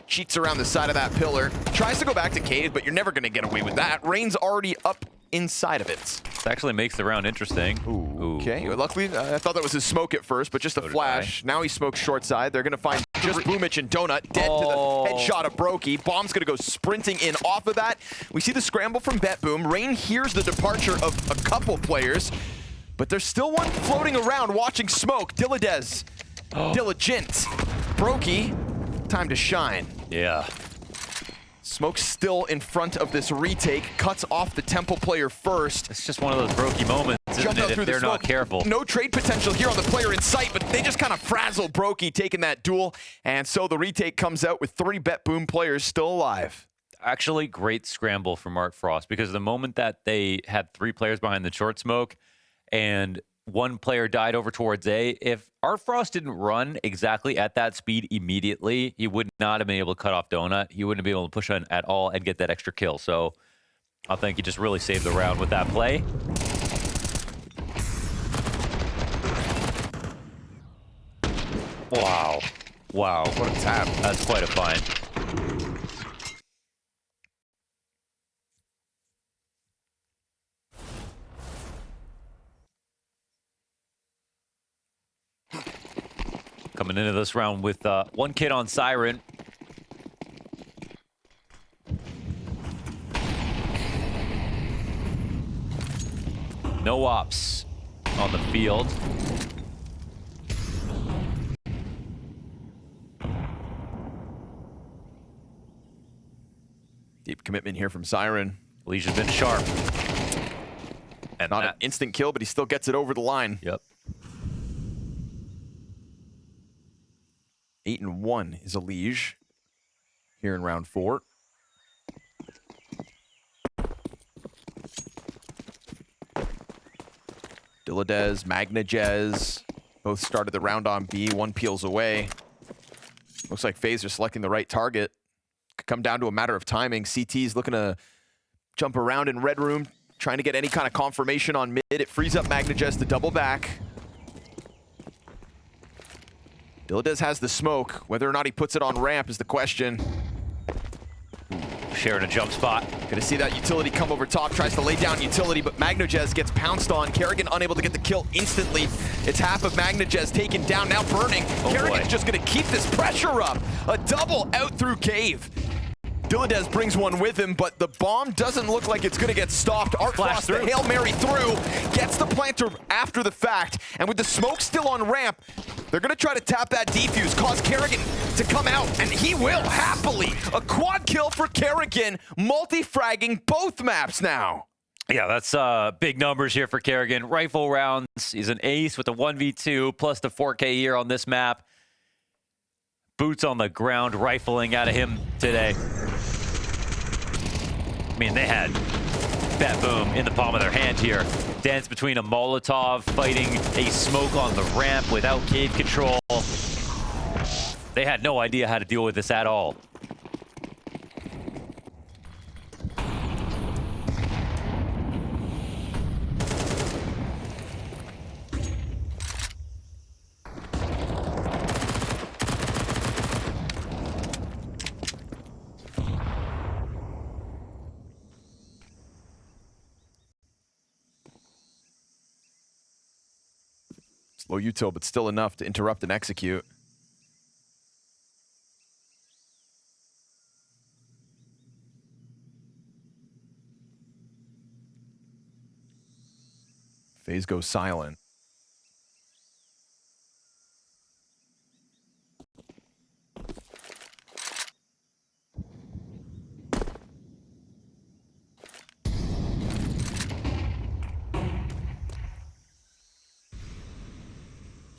cheats around the side of that pillar. Tries to go back to cave, but you're never going to get away with that. Rain's already up inside of it. This actually makes the round interesting. Ooh. Okay. Luckily, I thought that was his smoke at first, but just a flash. Now he smokes short side. They're going to find just Boomich and Donut dead to the headshot of Brokey. Bomb's going to go sprinting in off of that. We see the scramble from BetBoom. Rain hears the departure of a couple players, but there's still one floating around watching smoke. Diladez. Diligent. Brokey. Time to shine. Yeah. Smoke's still in front of this retake. Cuts off the Temple player first. It's just one of those brokey moments, isn't it, if they're not careful. No trade potential here on the player in sight, but they just kind of frazzle Brokey taking that duel. And so the retake comes out with 3 BetBoom players still alive. Actually, great scramble from Mark Frost, because the moment that they had 3 players behind the short smoke and one player died over towards A, if Art Frost didn't run exactly at that speed immediately, he would not have been able to cut off Donut. He wouldn't be able to push on at all and get that extra kill. So I think he just really saved the round with that play. Wow. Wow. What a tap. That's quite a find. Coming into this round with 1 kid on Siren. No ops on the field. Deep commitment here from Siren. Leash has been sharp. And not an instant kill, but he still gets it over the line. Yep. 8-1 is Elige here in round 4. Diladez, MagnoJezz both started the round on B. One peels away. Looks like FaZe are selecting the right target. Could come down to a matter of timing. CT's looking to jump around in red room, trying to get any kind of confirmation on mid. It frees up MagnaJez to double back. Dilladez has the smoke. Whether or not he puts it on ramp is the question. Sharing a jump spot. Gonna see that utility come over top, tries to lay down utility, but MagnaJez gets pounced on. Kerrigan unable to get the kill instantly. It's half of MagnaJez taken down, now burning. Kerrigan's just gonna keep this pressure up. A double out through cave. Dilladez brings one with him, but the bomb doesn't look like it's gonna get stopped. Artfrost, the Hail Mary through, gets the planter after the fact, and with the smoke still on ramp, they're gonna try to tap that defuse, cause Kerrigan to come out, and he will happily. A quad kill for Kerrigan, multi-fragging both maps now. Yeah, that's big numbers here for Kerrigan. Rifle rounds, he's an ace with a 1v2 plus the 4K here on this map. Boots on the ground, rifling out of him today. I mean, they had BetBoom in the palm of their hand here. Dance between a Molotov, fighting a smoke on the ramp without cave control. They had no idea how to deal with this at all. Low util, but still enough to interrupt and execute. FaZe goes silent.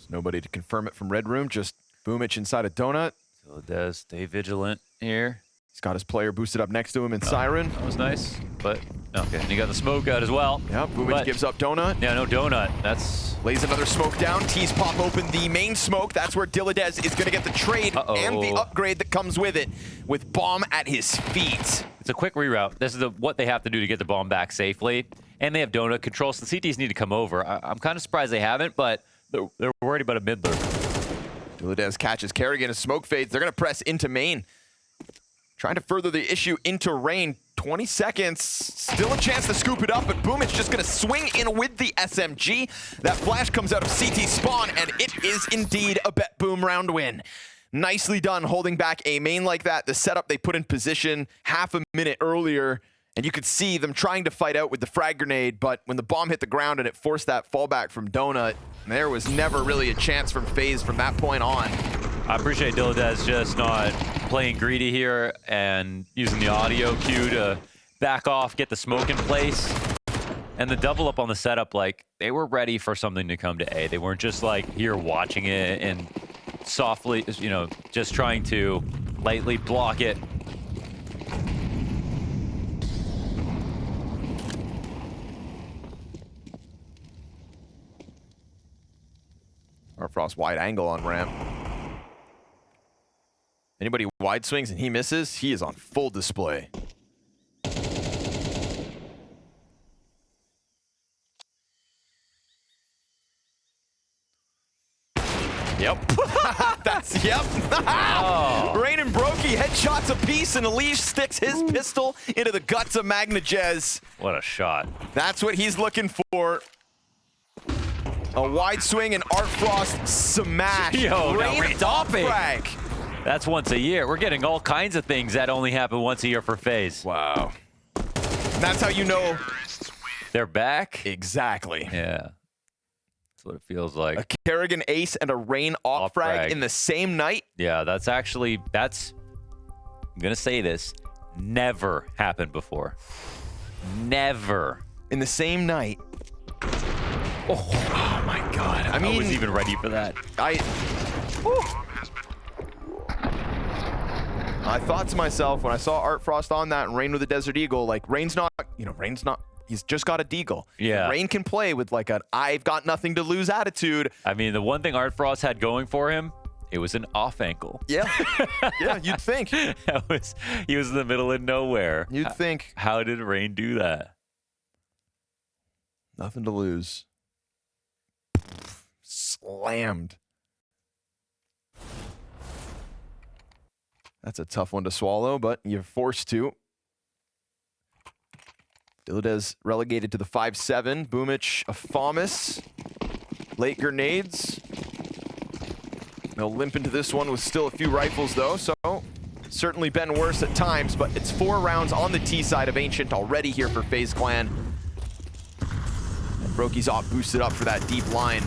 Nobody to confirm it from red room, just Boomich inside a donut. Dilladez, stay vigilant here. He's got his player boosted up next to him in Siren. That was nice, but okay. And he got the smoke out as well. Yeah, Boomich gives up donut. Yeah, no donut. That's... Lays another smoke down. Tees pop open the main smoke. That's where Dilladez is going to get the trade and the upgrade that comes with it, with bomb at his feet. It's a quick reroute. This is what they have to do to get the bomb back safely. And they have donut control, so the CTs need to come over. I'm kind of surprised they haven't, but they're worried about a mid lurk. Dilladez catches Kerrigan as smoke fades. They're going to press into main. Trying to further the issue into rain. 20 seconds. Still a chance to scoop it up, but Boomich just going to swing in with the SMG. That flash comes out of CT spawn, and it is indeed a BetBoom round win. Nicely done holding back a main like that. The setup they put in position half a minute earlier, and you could see them trying to fight out with the frag grenade, but when the bomb hit the ground and it forced that fallback from Donut, there was never really a chance from FaZe from that point on. I appreciate Dilladez just not playing greedy here and using the audio cue to back off, get the smoke in place. And the double up on the setup, like, they were ready for something to come to A. They weren't just like here watching it and softly, you know, just trying to lightly block it. Artfrost wide angle on ramp. Anybody wide swings and he misses, he is on full display. Yep. Yep. Oh. Rain and Brokey headshots apiece, and Elige sticks his pistol into the guts of MagnaJez. What a shot. That's what he's looking for. A wide swing and Artfrost smash. Yo, Rain off frag. That's once a year. We're getting all kinds of things that only happen once a year for FaZe. Wow. And that's how you know they're back? Exactly. Yeah. That's what it feels like. A Kerrigan ace and a Rain off frag in the same night. Yeah, that's actually, I'm going to say this, never happened before. Never. In the same night. Oh my God. I mean, I was even ready for that. I thought to myself when I saw Artfrost on that and Rain with the Desert Eagle, like Rain's not, he's just got a deagle. Yeah. Rain can play with like an I've got nothing to lose attitude. I mean, the one thing Artfrost had going for him It was an off ankle. Yeah, yeah, you'd think. He was in the middle of nowhere. You'd think. How did Rain do that? Nothing to lose. Slammed. That's a tough one to swallow, but you're forced to. Dilladez relegated to the 5-7. Boomich, a FAMAS. Late grenades. They'll limp into this one with still a few rifles, though, so certainly been worse at times, but it's 4 rounds on the T side of Ancient already here for FaZe Clan. And Brokey's op boosted up for that deep line.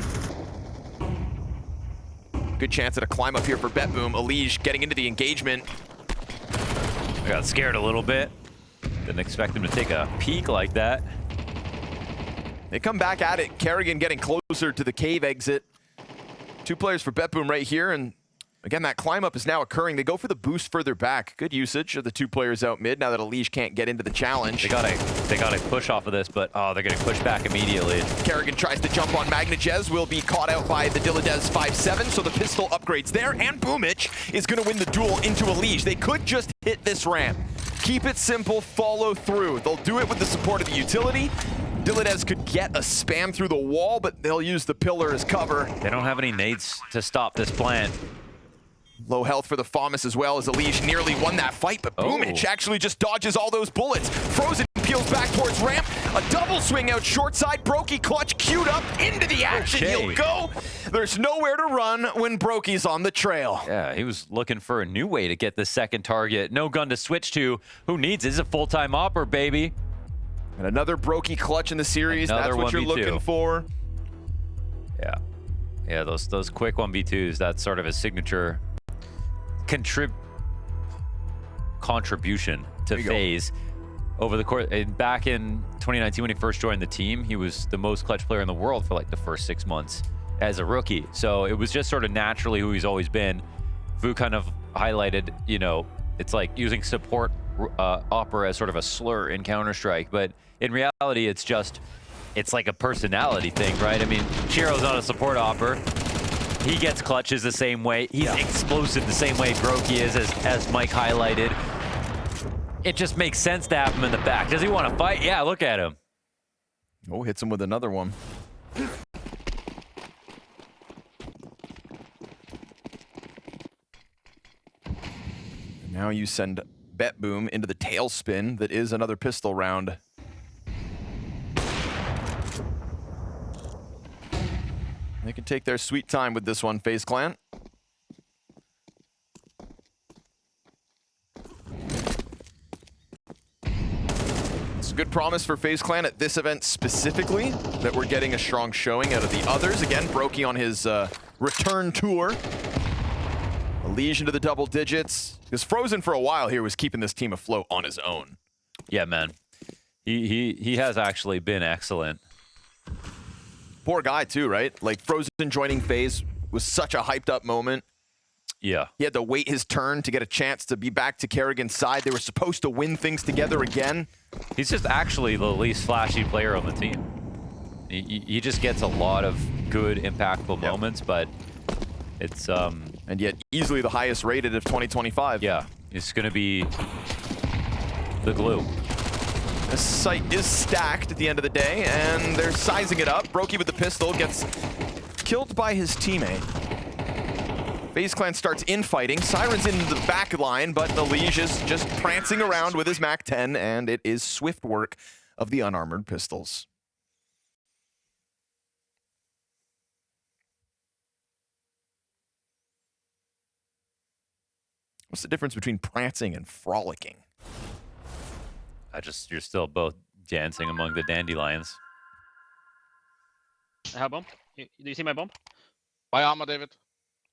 Good chance at a climb up here for BetBoom. Elige getting into the engagement. I got scared a little bit. Didn't expect him to take a peek like that. They come back at it. Kerrigan getting closer to the cave exit. 2 players for BetBoom right here, and again, that climb up is now occurring. They go for the boost further back. Good usage of the 2 players out mid now that Elige can't get into the challenge. They gotta push off of this, but oh, they're getting pushed back immediately. Kerrigan tries to jump on Magnajez, will be caught out by the Dilladez 5-7, so the pistol upgrades there, and Boomich is gonna win the duel into Elige. They could just hit this ramp. Keep it simple, follow through. They'll do it with the support of the utility. Dilladez could get a spam through the wall, but they'll use the pillar as cover. They don't have any nades to stop this plan. Low health for the FAMAS as well, as Elige nearly won that fight, but Boomich actually just dodges all those bullets. Frozen peels back towards ramp. A double swing out short side. Brokey clutch queued up into the action. Okay. He'll go. There's nowhere to run when Brokey's on the trail. Yeah, he was looking for a new way to get the second target. No gun to switch to. Who needs it? It's a full-time opper, baby. And another Brokey clutch in the series. Another That's what you're 1v2. looking for. Yeah, those quick 1v2s, that's sort of a signature contribution to FaZe over the course. Back in 2019 when he first joined the team, he was the most clutch player in the world for like the first 6 months as a rookie. So it was just sort of naturally who he's always been. Vu kind of highlighted, you know, it's like using support opera as sort of a slur in Counter-Strike, but in reality, it's like a personality thing, right? I mean, Chiro's not a support opera. He gets clutches the same way. He's explosive the same way Brokey is, as Mike highlighted. It just makes sense to have him in the back. Does he want to fight? Yeah, look at him. Oh, hits him with another one. Now you send BetBoom into the tailspin that is another pistol round. They can take their sweet time with this one, FaZe Clan. It's a good promise for FaZe Clan at this event specifically, that we're getting a strong showing out of the others. Again, Brokey on his return tour. Elige into the double digits. Because Frozen for a while here was keeping this team afloat on his own. Yeah, man. He has actually been excellent. Poor guy too, right? Like Frozen joining FaZe was such a hyped up moment. Yeah. He had to wait his turn to get a chance to be back to Kerrigan's side. They were supposed to win things together again. He's just actually the least flashy player on the team. He just gets a lot of good, impactful moments, but it's and yet easily the highest rated of 2025. Yeah, it's gonna be the glue. This site is stacked at the end of the day, and they're sizing it up. Brokey with the pistol gets killed by his teammate. FaZe Clan starts infighting. Siren's in the back line, but Elige is just prancing around with his MAC-10, and it is swift work of the unarmored pistols. What's the difference between prancing and frolicking? You're still both dancing among the dandelions. I have bomb. Do you see my bomb? My armor, David.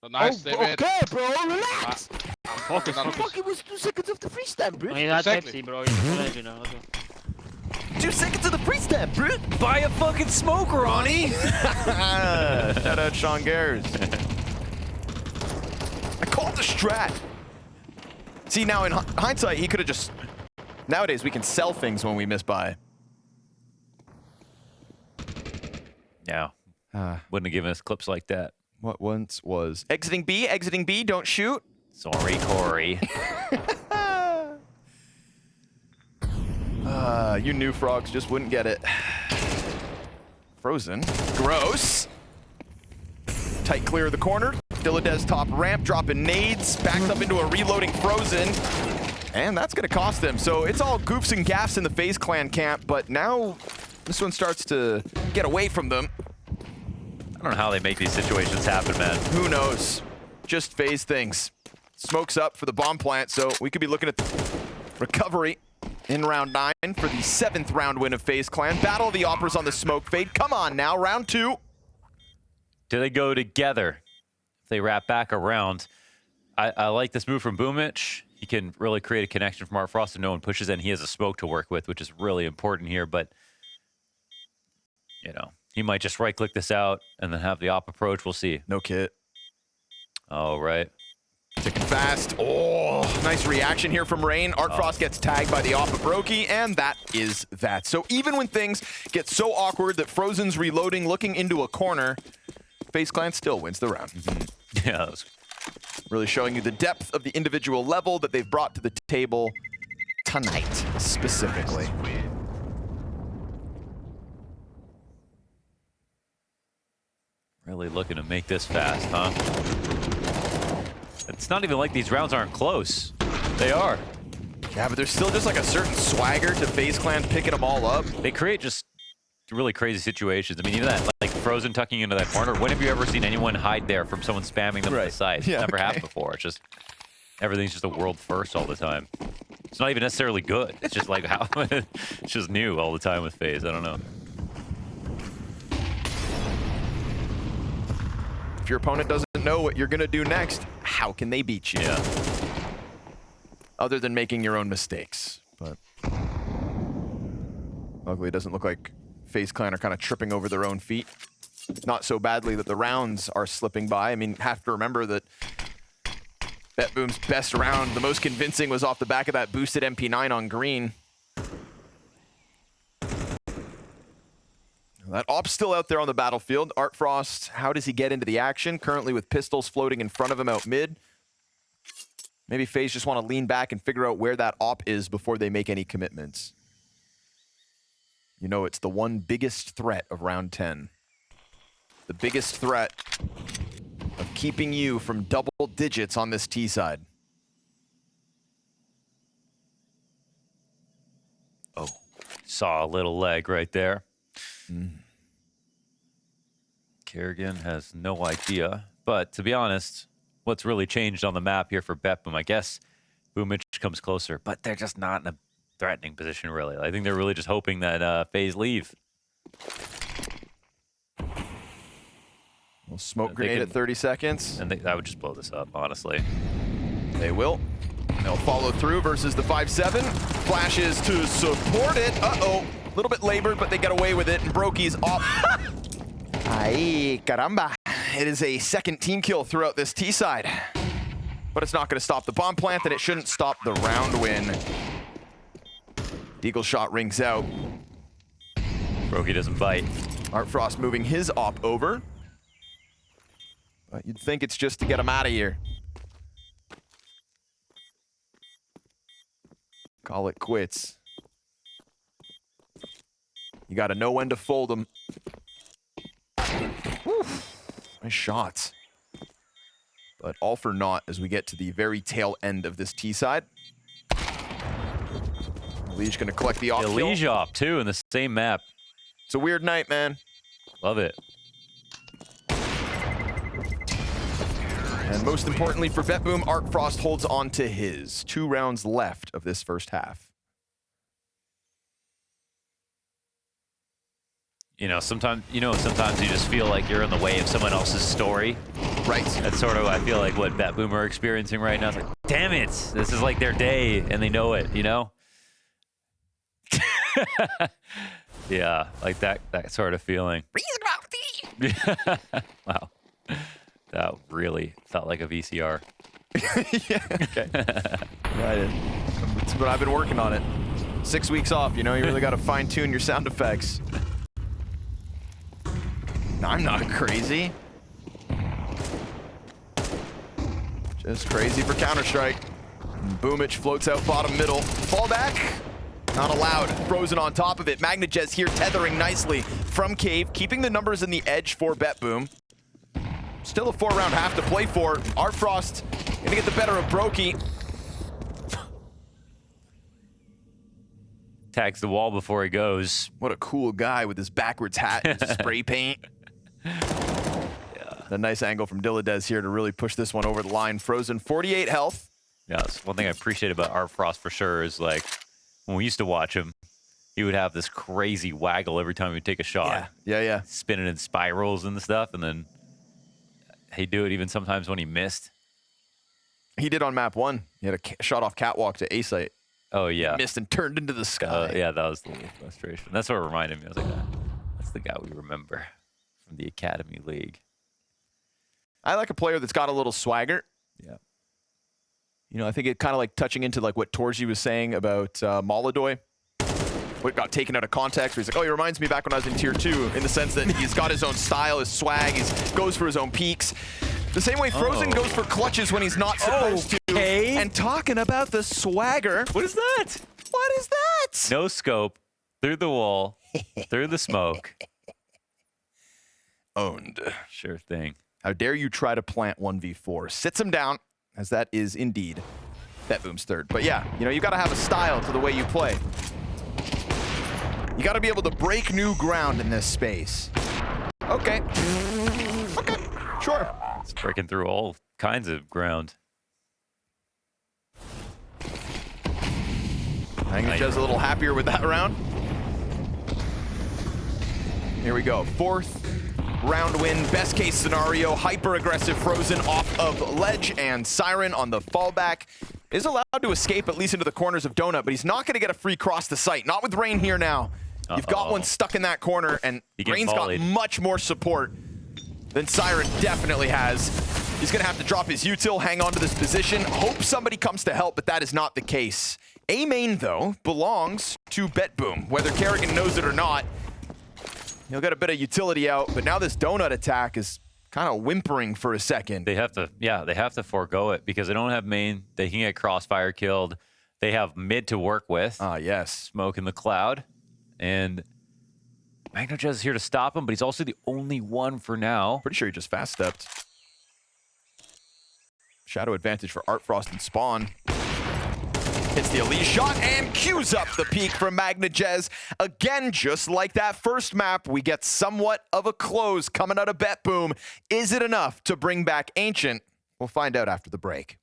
Oh, nice, David. Okay, bro, relax. I'm focused. Fuck, it was 2 seconds of the free stamp, bro. I mean, that's Exactly. Pepsi, bro. He's a legend now. 2 seconds of the free stamp, bro. Buy a fucking smoke, Ronnie! Shout out Sean Gares. I called the strat. See, now in hindsight, he could have just... Nowadays, we can sell things when we miss by. Yeah. Wouldn't have given us clips like that. what once was. Exiting B, don't shoot. Sorry, Corey. You knew frogs just wouldn't get it. Frozen. Gross. Tight clear of the corner. Dilladez top ramp, dropping nades, backed up into a reloading Frozen. And that's gonna cost them. So it's all goofs and gaffs in the FaZe clan camp, but now this one starts to get away from them. I don't know how they make these situations happen, man. Who knows? Just FaZe things. Smoke's up for the bomb plant, so we could be looking at the recovery in round 9 for the 7th round win of FaZe clan. Battle of the Operas on the smoke fade. Come on now, round 2. Do they go together? If they wrap back around. I like this move from Boomich. He can really create a connection from Art Frost and no one pushes in. He has a smoke to work with, which is really important here, but you know, he might just right-click this out and then have the op approach. We'll see. No kit. Oh, right. Ticking fast. Oh, nice reaction here from Rain. Art Frost gets tagged by the op of Brokey, and that is that. So even when things get so awkward that Frozen's reloading, looking into a corner, FaZe clan still wins the round. Yeah, that was really showing you the depth of the individual level that they've brought to the table tonight, specifically. really looking to make this fast, huh? It's not even like these rounds aren't close. They are. Yeah, but there's still just like a certain swagger to FaZe clan picking them all up. They create just really crazy situations. I mean, even that, like Frozen tucking into that corner. When have you ever seen anyone hide there from someone spamming them to the side? Yeah, It's never happened before. It's just, everything's just a world first all the time. It's not even necessarily good. It's just like how, it's just new all the time with FaZe. I don't know. If your opponent doesn't know what you're gonna do next, how can they beat you? Yeah. Other than making your own mistakes. But luckily it doesn't look like FaZe clan are kind of tripping over their own feet. Not so badly that the rounds are slipping by. I mean, have to remember that BetBoom's best round, the most convincing, was off the back of that boosted MP9 on green. That op's still out there on the battlefield. Art Frost, how does he get into the action? Currently with pistols floating in front of him out mid. Maybe FaZe just want to lean back and figure out where that op is before they make any commitments. You know, it's the one biggest threat of round 10. The biggest threat of keeping you from double digits on this T side. Oh, saw a little leg right there. Kerrigan has no idea, but to be honest, what's really changed on the map here for BetBoom? I guess Boomich comes closer, but they're just not in a threatening position, really. I think they're really just hoping that FaZe leave. Well, smoke grenade at 30 seconds. And I would just blow this up, honestly. They will. They'll follow through versus the 5-7. Flashes to support it. Uh-oh. A little bit labored, but they get away with it, and Brokey's off. Ay, caramba. It is a second team kill throughout this T side. But it's not going to stop the bomb plant, and it shouldn't stop the round win. Deagle shot rings out. Brokey doesn't bite. Art Frost moving his op over. But you'd think it's just to get him out of here. Call it quits. You got to know when to fold them. Nice shots. But all for naught as we get to the very tail end of this T side. Liege gonna collect the off kill. Liege op too in the same map. It's a weird night, man. Love it. And most importantly for BetBoom, Art Frost holds on to his. 2 rounds left of this first half. You know, sometimes you just feel like you're in the way of someone else's story. Right. That's sort of, I feel like, what BetBoom are experiencing right now. It's like, damn it, this is like their day, and they know it, you know? Yeah, like that sort of feeling. Wow. That really felt like a VCR. Yeah, okay. Yeah, but I've been working on it. 6 weeks off, you know, you really got to fine-tune your sound effects. No, I'm not crazy. Just crazy for Counter-Strike. Boomich floats out bottom middle. Fallback, not allowed. Frozen on top of it. MagnaJez here tethering nicely from Cave, keeping the numbers in the edge for BetBoom. Still a 4-round half to play for. Artfrost gonna get the better of Brokey. Tags the wall before he goes. What a cool guy with his backwards hat and spray paint. A nice angle from Dilladez here to really push this one over the line. Frozen, 48 health. Yeah, that's one thing I appreciate about Artfrost for sure is like when we used to watch him, he would have this crazy waggle every time he would take a shot. Yeah. Spinning in spirals and stuff, and then he'd do it even sometimes when he missed. He did on map 1. He had a shot off catwalk to A-site. Oh, yeah. Missed and turned into the sky. Yeah, that was the little frustration. That's what reminded me. I was like, that's the guy we remember from the Academy League. I like a player that's got a little swagger. Yeah. You know, I think it kind of like touching into like what Torji was saying about Molodoy. What got taken out of context, where he's like, oh, he reminds me back when I was in tier 2, in the sense that he's got his own style, his swag, he goes for his own peaks. The same way Frozen goes for clutches when he's not supposed to. And talking about the swagger. What is that? What is that? No scope, through the wall, through the smoke. Owned. Sure thing. How dare you try to plant 1v4? Sits him down, as that is indeed BetBoom's third. But yeah, you know, you got to have a style to the way you play. You got to be able to break new ground in this space. Okay. Okay, sure. It's breaking through all kinds of ground. I think he's a little happier with that round. Here we go. 4th round win. Best case scenario. Hyper aggressive Frozen off of ledge, and Siren on the fallback is allowed to escape at least into the corners of Donut, but he's not going to get a free cross the site. Not with Rain here now. You've got one stuck in that corner, and Rain's got much more support than Siren definitely has. He's going to have to drop his util, hang on to this position, hope somebody comes to help, but that is not the case. A main, though, belongs to BetBoom. Whether Kerrigan knows it or not, he'll get a bit of utility out, but now this Donut attack is kind of whimpering for a second. They have to, they have to forego it because they don't have main. They can get Crossfire killed. They have mid to work with. Yes. Smoke in the cloud. And MagnaJez is here to stop him, but he's also the only one for now. Pretty sure he just fast-stepped. Shadow advantage for Artfrost and Spawn. Hits the elite shot and queues up the peak from MagnaJez. Again, just like that first map, we get somewhat of a close coming out of BetBoom. Is it enough to bring back Ancient? We'll find out after the break.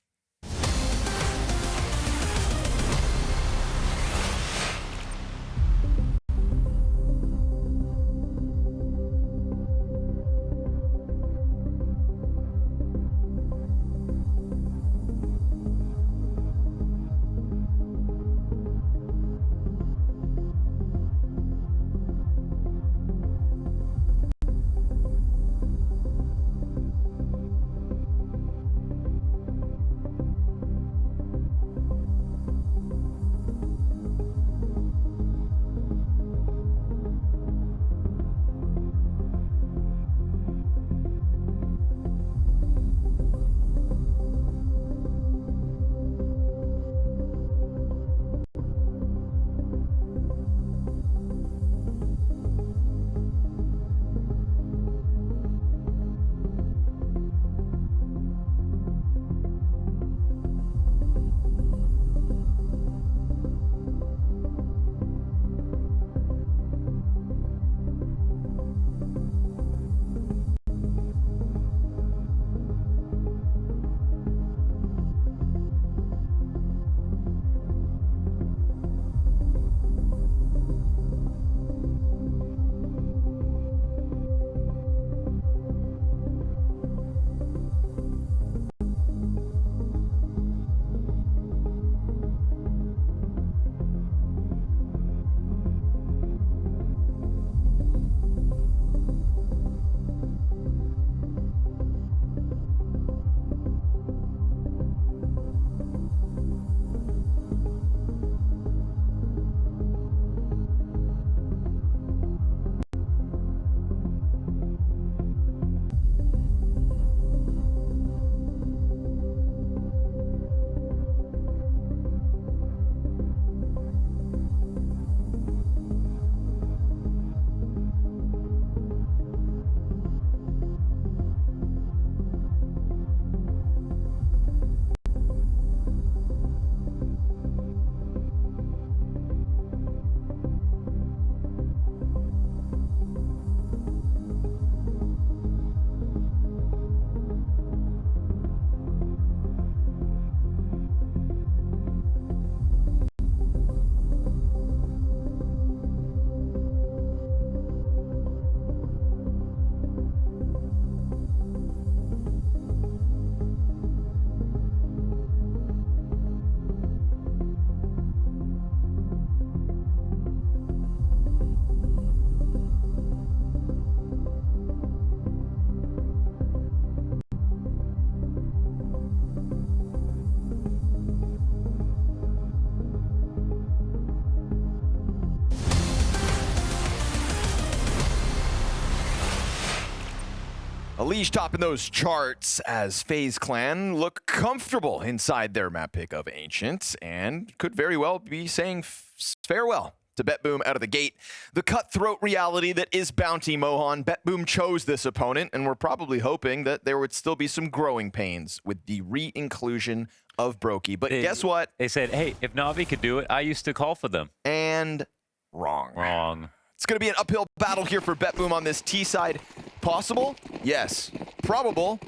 Liege topping those charts as FaZe Clan look comfortable inside their map pick of Ancient and could very well be saying farewell to BetBoom out of the gate. The cutthroat reality that is Bounty Mohan. BetBoom chose this opponent, and we're probably hoping that there would still be some growing pains with the re-inclusion of Brokey. But guess what? They said, hey, if Na'Vi could do it, I used to call for them. And wrong. Wrong. It's going to be an uphill battle here for BetBoom on this T side. Possible? Yes. Probable?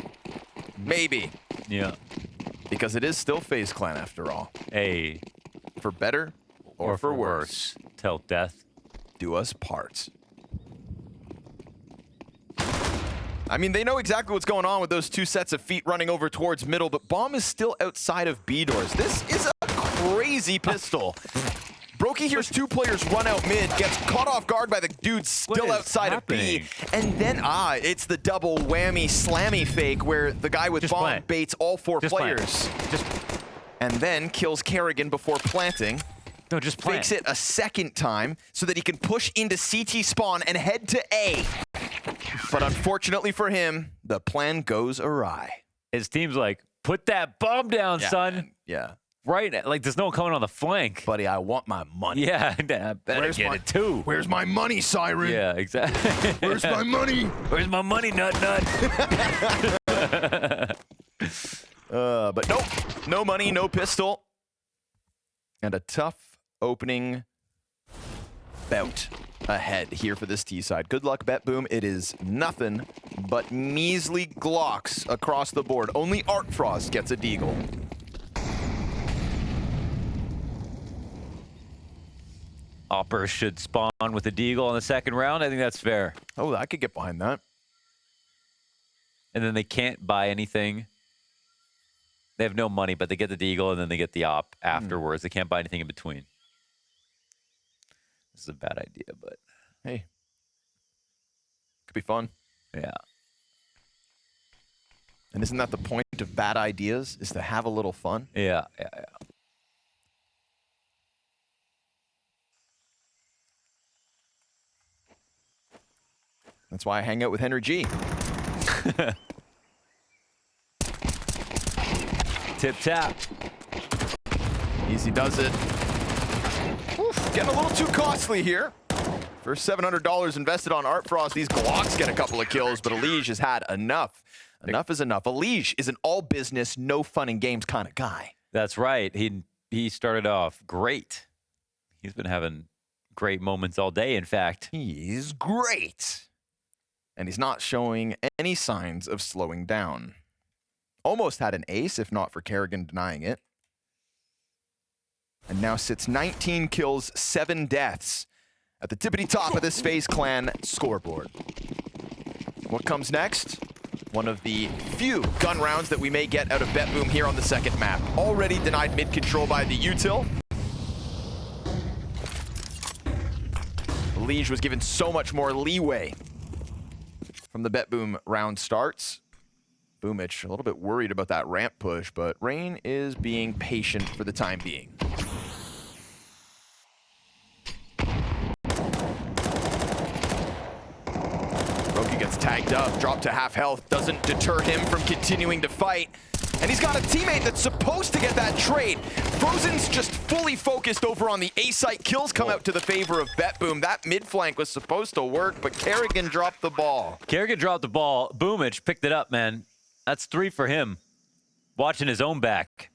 Maybe. Yeah. Because it is still FaZe Clan after all. Hey. For better or for worse. Till death do us part. I mean, they know exactly what's going on with those two sets of feet running over towards middle, but Bomb is still outside of B doors. This is a crazy pistol. Brokey hears two players run out mid, gets caught off guard by the dude still outside of B, and then, it's the double whammy slammy fake where the guy with Bomb baits all four players. And then kills Kerrigan before planting. No, just plant. Fakes it a second time so that he can push into CT spawn and head to A. But unfortunately for him, the plan goes awry. His team's like, put that bomb down, son. Man. Yeah. Right, like there's no one coming on the flank. Buddy, I want my money. Yeah, I better get it too. Where's my money, Siren? Yeah, exactly. Where's my money? Where's my money, nut? But nope, no money, no pistol. And a tough opening bout ahead here for this T side. Good luck, BetBoom. It is nothing but measly Glocks across the board. Only Art Frost gets a deagle. Opper should spawn with a deagle on the second round. I think that's fair. Oh, I could get behind that. And then they can't buy anything. They have no money, but they get the deagle and then they get the op afterwards. They can't buy anything in between. This is a bad idea, but hey, could be fun. Yeah. And isn't that the point of bad ideas, is to have a little fun? Yeah. That's why I hang out with Henry G. Tip tap. Easy does it. Oof, getting a little too costly here. For $700 invested on Art Frost, these Glocks get a couple of kills, but Liege has had enough. Enough is enough. Liege is an all business, no fun and games kind of guy. That's right. He started off great. He's been having great moments all day, in fact. He's great. And he's not showing any signs of slowing down. Almost had an ace, if not for Kerrigan denying it. And now sits 19 kills, 7 deaths at the tippity top of this FaZe Clan scoreboard. What comes next? One of the few gun rounds that we may get out of BetBoom here on the second map. Already denied mid control by the util. Liege was given so much more leeway from the BetBoom round starts. Boomich a little bit worried about that ramp push, but Rain is being patient for the time being. Brokey gets tagged up, dropped to half health, doesn't deter him from continuing to fight. And he's got a teammate that's supposed to get that trade. Frozen's just fully focused over on the A-site. Kills come out to the favor of BetBoom. That mid flank was supposed to work, but Kerrigan dropped the ball. Kerrigan dropped the ball. Boomich picked it up, man. That's 3 for him. Watching his own back.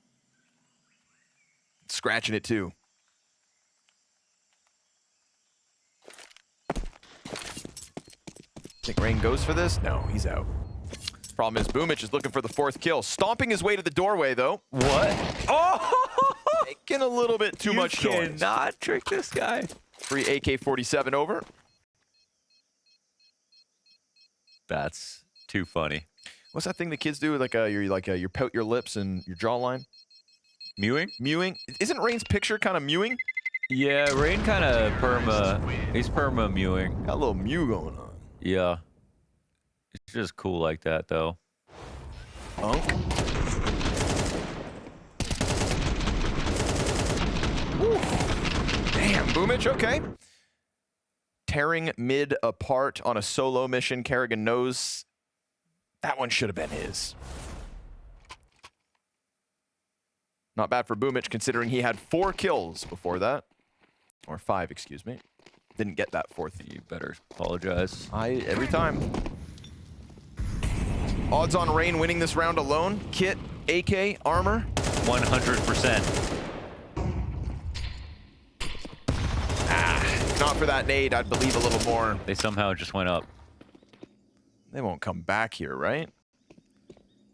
Scratching it too. Think Rain goes for this? No, he's out. Problem is Boomich is looking for the 4th kill. Stomping his way to the doorway though. What? Oh! Making a little bit too much noise. You cannot trick this guy. Free AK-47 over. That's too funny. What's that thing the kids do? You pout your lips and your jawline? Mewing? Mewing? Isn't Rain's picture kind of mewing? Yeah, Rain kind of he's perma mewing. Got a little mew going on. Yeah. It's just cool like that, though. Unk. Woo. Damn, Boomich, okay. Tearing mid apart on a solo mission. Kerrigan knows That one should have been his. Not bad for Boomich, considering he had 4 kills before that. Or 5, excuse me. Didn't get that 4th. You better apologize. Every time. Odds on Rain winning this round alone. Kit, AK, armor. 100%. Not for that nade, I'd believe a little more. They somehow just went up. They won't come back here, right?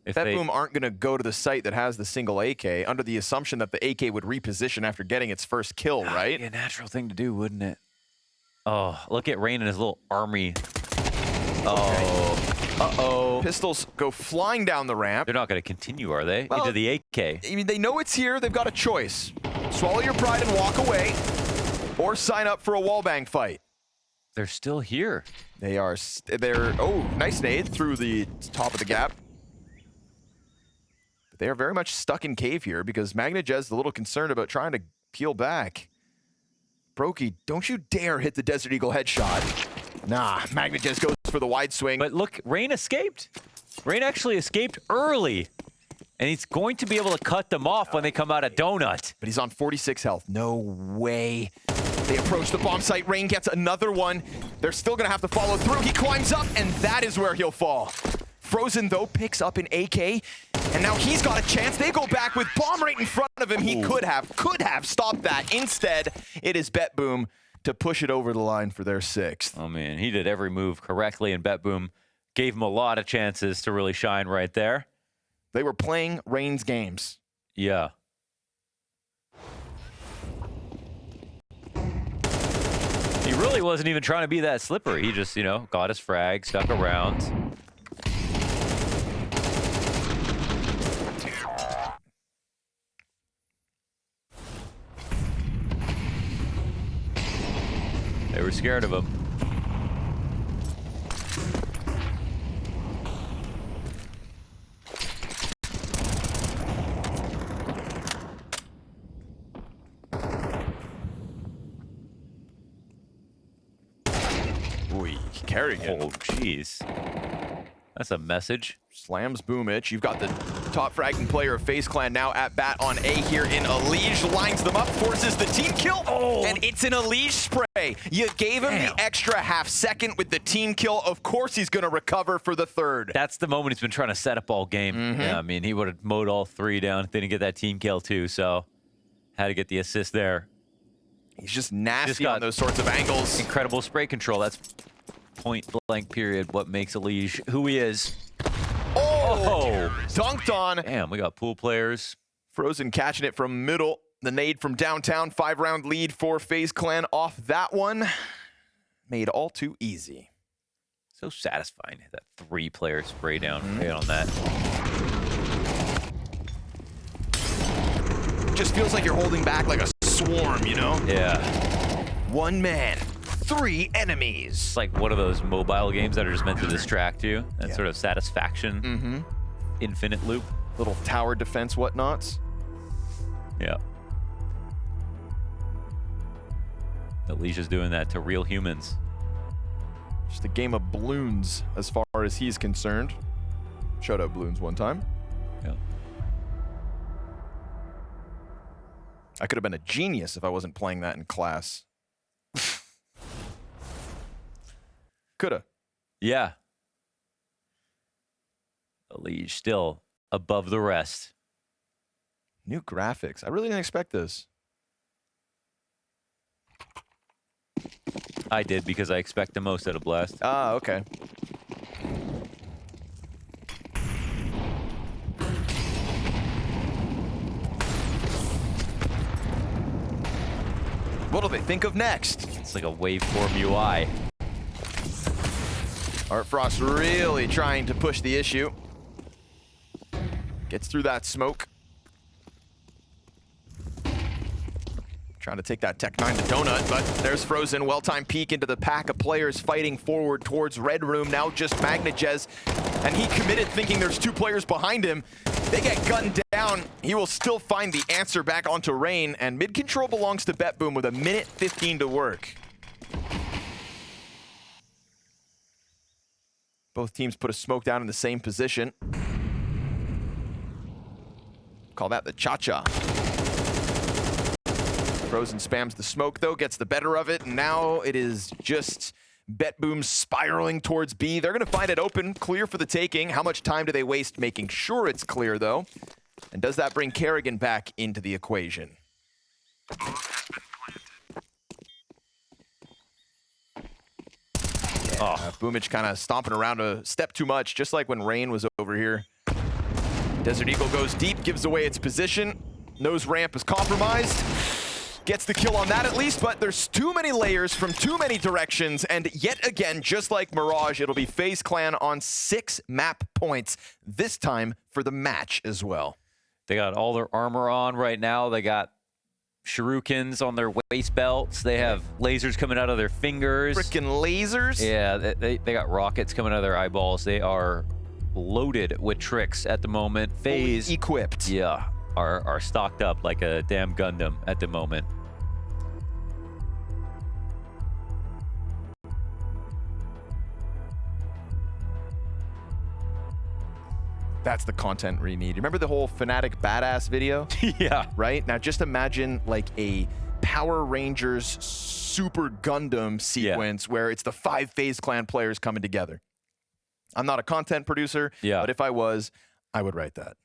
If BetBoom aren't going to go to the site that has the single AK under the assumption that the AK would reposition after getting its first kill, right? Be a natural thing to do, wouldn't it? Oh, look at Rain and his little army. Oh. Uh-oh. Pistols go flying down the ramp. They're not going to continue, are they? Well, Into the AK. I mean, they know it's here. They've got a choice. Swallow your pride and walk away, or sign up for a wallbang fight. They're still here. They're, oh, nice nade through the top of the gap. But they are very much stuck in cave here because MagnaJez is a little concerned about trying to peel back. Brokey, don't you dare hit the Desert Eagle headshot. Nah, MagnaJez goes for the wide swing. But look, Rain escaped. Rain actually escaped early. And he's going to be able to cut them off when they come out of Donut. But he's on 46 health. No way. They approach the bomb site. Rain gets another one. They're still going to have to follow through. He climbs up, and that is where he'll fall. Frozen, though, picks up an AK, and now he's got a chance. They go back with bomb right in front of him. He could have stopped that. Instead, it is BetBoom to push it over the line for their 6th. Oh, man, he did every move correctly, and BetBoom gave him a lot of chances to really shine right there. They were playing Rain's games. Yeah. He really wasn't even trying to be that slippery. He just, you know, got his frag, stuck around. They were scared of him. Carrying it. Oh, jeez. That's a message. Slams Boomich. You've got the top fragging player of FaZe Clan now at bat on A here in Elige. Lines them up, forces the team kill. Oh. And it's an Elige spray. You gave him the extra half second with the team kill. Of course he's going to recover for the 3rd. That's the moment he's been trying to set up all game. Yeah, I mean, he would have mowed all 3 down. Didn't get that team kill, too, so had to get the assist there. He's just nasty on those sorts of angles. Incredible spray control. That's point blank period what makes Elige who he is. Oh! Dunked on. Damn, we got pool players. Frozen catching it from middle. The nade from downtown. 5-round lead for FaZe Clan off that one. Made all too easy. So satisfying, that 3-player spray down. Hit on that. Just feels like you're holding back like a swarm, you know? Yeah. 1 man. 3 enemies. It's like one of those mobile games that are just meant to distract you. That sort of satisfaction. Infinite loop. Little tower defense whatnots. Yeah. Alicia's doing that to real humans. Just a game of balloons as far as he's concerned. Shout out balloons one time. Yeah. I could have been a genius if I wasn't playing that in class. Coulda. Yeah. Elige still above the rest. New graphics. I really didn't expect this. I did because I expect the most out of Blast. Ah, okay. What'll they think of next? It's like a waveform UI. Art Frost really trying to push the issue. Gets through that smoke. Trying to take that Tech 9 to Donut, but there's Frozen. Well-timed peek into the pack of players fighting forward towards Red Room. Now just MagnaJez, and he committed thinking there's 2 players behind him. They get gunned down. He will still find the answer back onto Rain, and mid control belongs to BetBoom with 1:15 to work. Both teams put a smoke down in the same position. Call that the cha-cha. Frozen spams the smoke, though, gets the better of it, and now it is just BetBoom spiraling towards B. They're going to find it open, clear for the taking. How much time do they waste making sure it's clear, though? And does that bring Kerrigan back into the equation? Boomich kind of stomping around a step too much, just like when Rain was over here. Desert Eagle goes deep, gives away its position. Nose ramp is compromised. Gets the kill on that at least, but there's too many layers from too many directions, and yet again, just like Mirage, it'll be FaZe Clan on 6 map points, this time for the match as well. They got all their armor on right now. They got shurikens on their waist belts. They have lasers coming out of their fingers. Frickin' lasers? Yeah, they got rockets coming out of their eyeballs. They are loaded with tricks at the moment. FaZe, equipped. Yeah, are stocked up like a damn Gundam at the moment. That's the content we need. Remember the whole Fnatic Badass video? Yeah. Right? Now just imagine like a Power Rangers Super Gundam sequence where it's the 5 FaZe Clan players coming together. I'm not a content producer, but if I was, I would write that.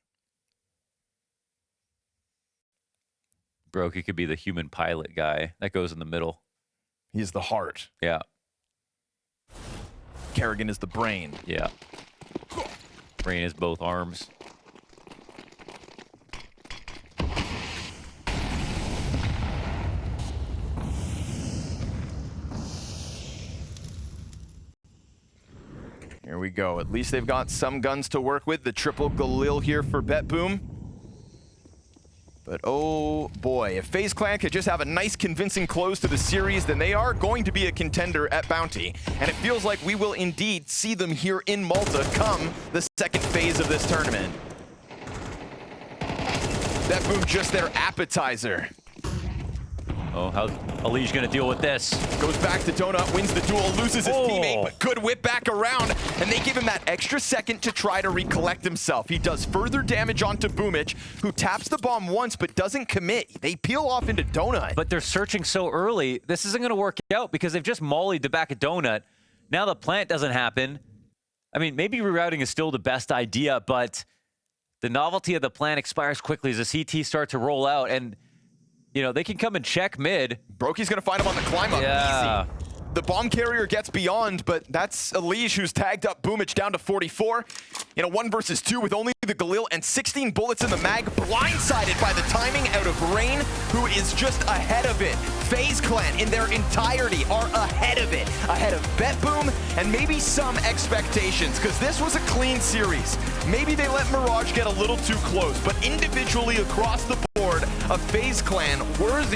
Bro, he could be the human pilot guy that goes in the middle. He's the heart. Yeah. Kerrigan is the brain. Yeah. Brain is both arms. Here we go. At least they've got some guns to work with. The triple Galil here for BetBoom. But oh boy, if FaZe Clan could just have a nice convincing close to the series, then they are going to be a contender at Bounty. And it feels like we will indeed see them here in Malta come the second phase of this tournament. BetBoom just their appetizer. Oh, how's Alige gonna deal with this? Goes back to Donut, wins the duel, loses his teammate, but good whip back around, and they give him that extra second to try to recollect himself. He does further damage onto Boomich, who taps the bomb once but doesn't commit. They peel off into Donut. But they're searching so early, this isn't gonna work out because they've just mollied the back of Donut. Now the plant doesn't happen. I mean, maybe rerouting is still the best idea, but the novelty of the plant expires quickly as the CT start to roll out, and you know, they can come and check mid. Brokey's gonna find him on the climb up, easy. The bomb carrier gets beyond, but that's Alige who's tagged up Boomich down to 44. In a 1 versus 2 with only the Galil and 16 bullets in the mag, blindsided by the timing out of Rain, who is just ahead of it. FaZe Clan in their entirety are ahead of it. Ahead of BetBoom and maybe some expectations, because this was a clean series. Maybe they let Mirage get a little too close, but individually across the board, a FaZe Clan worthy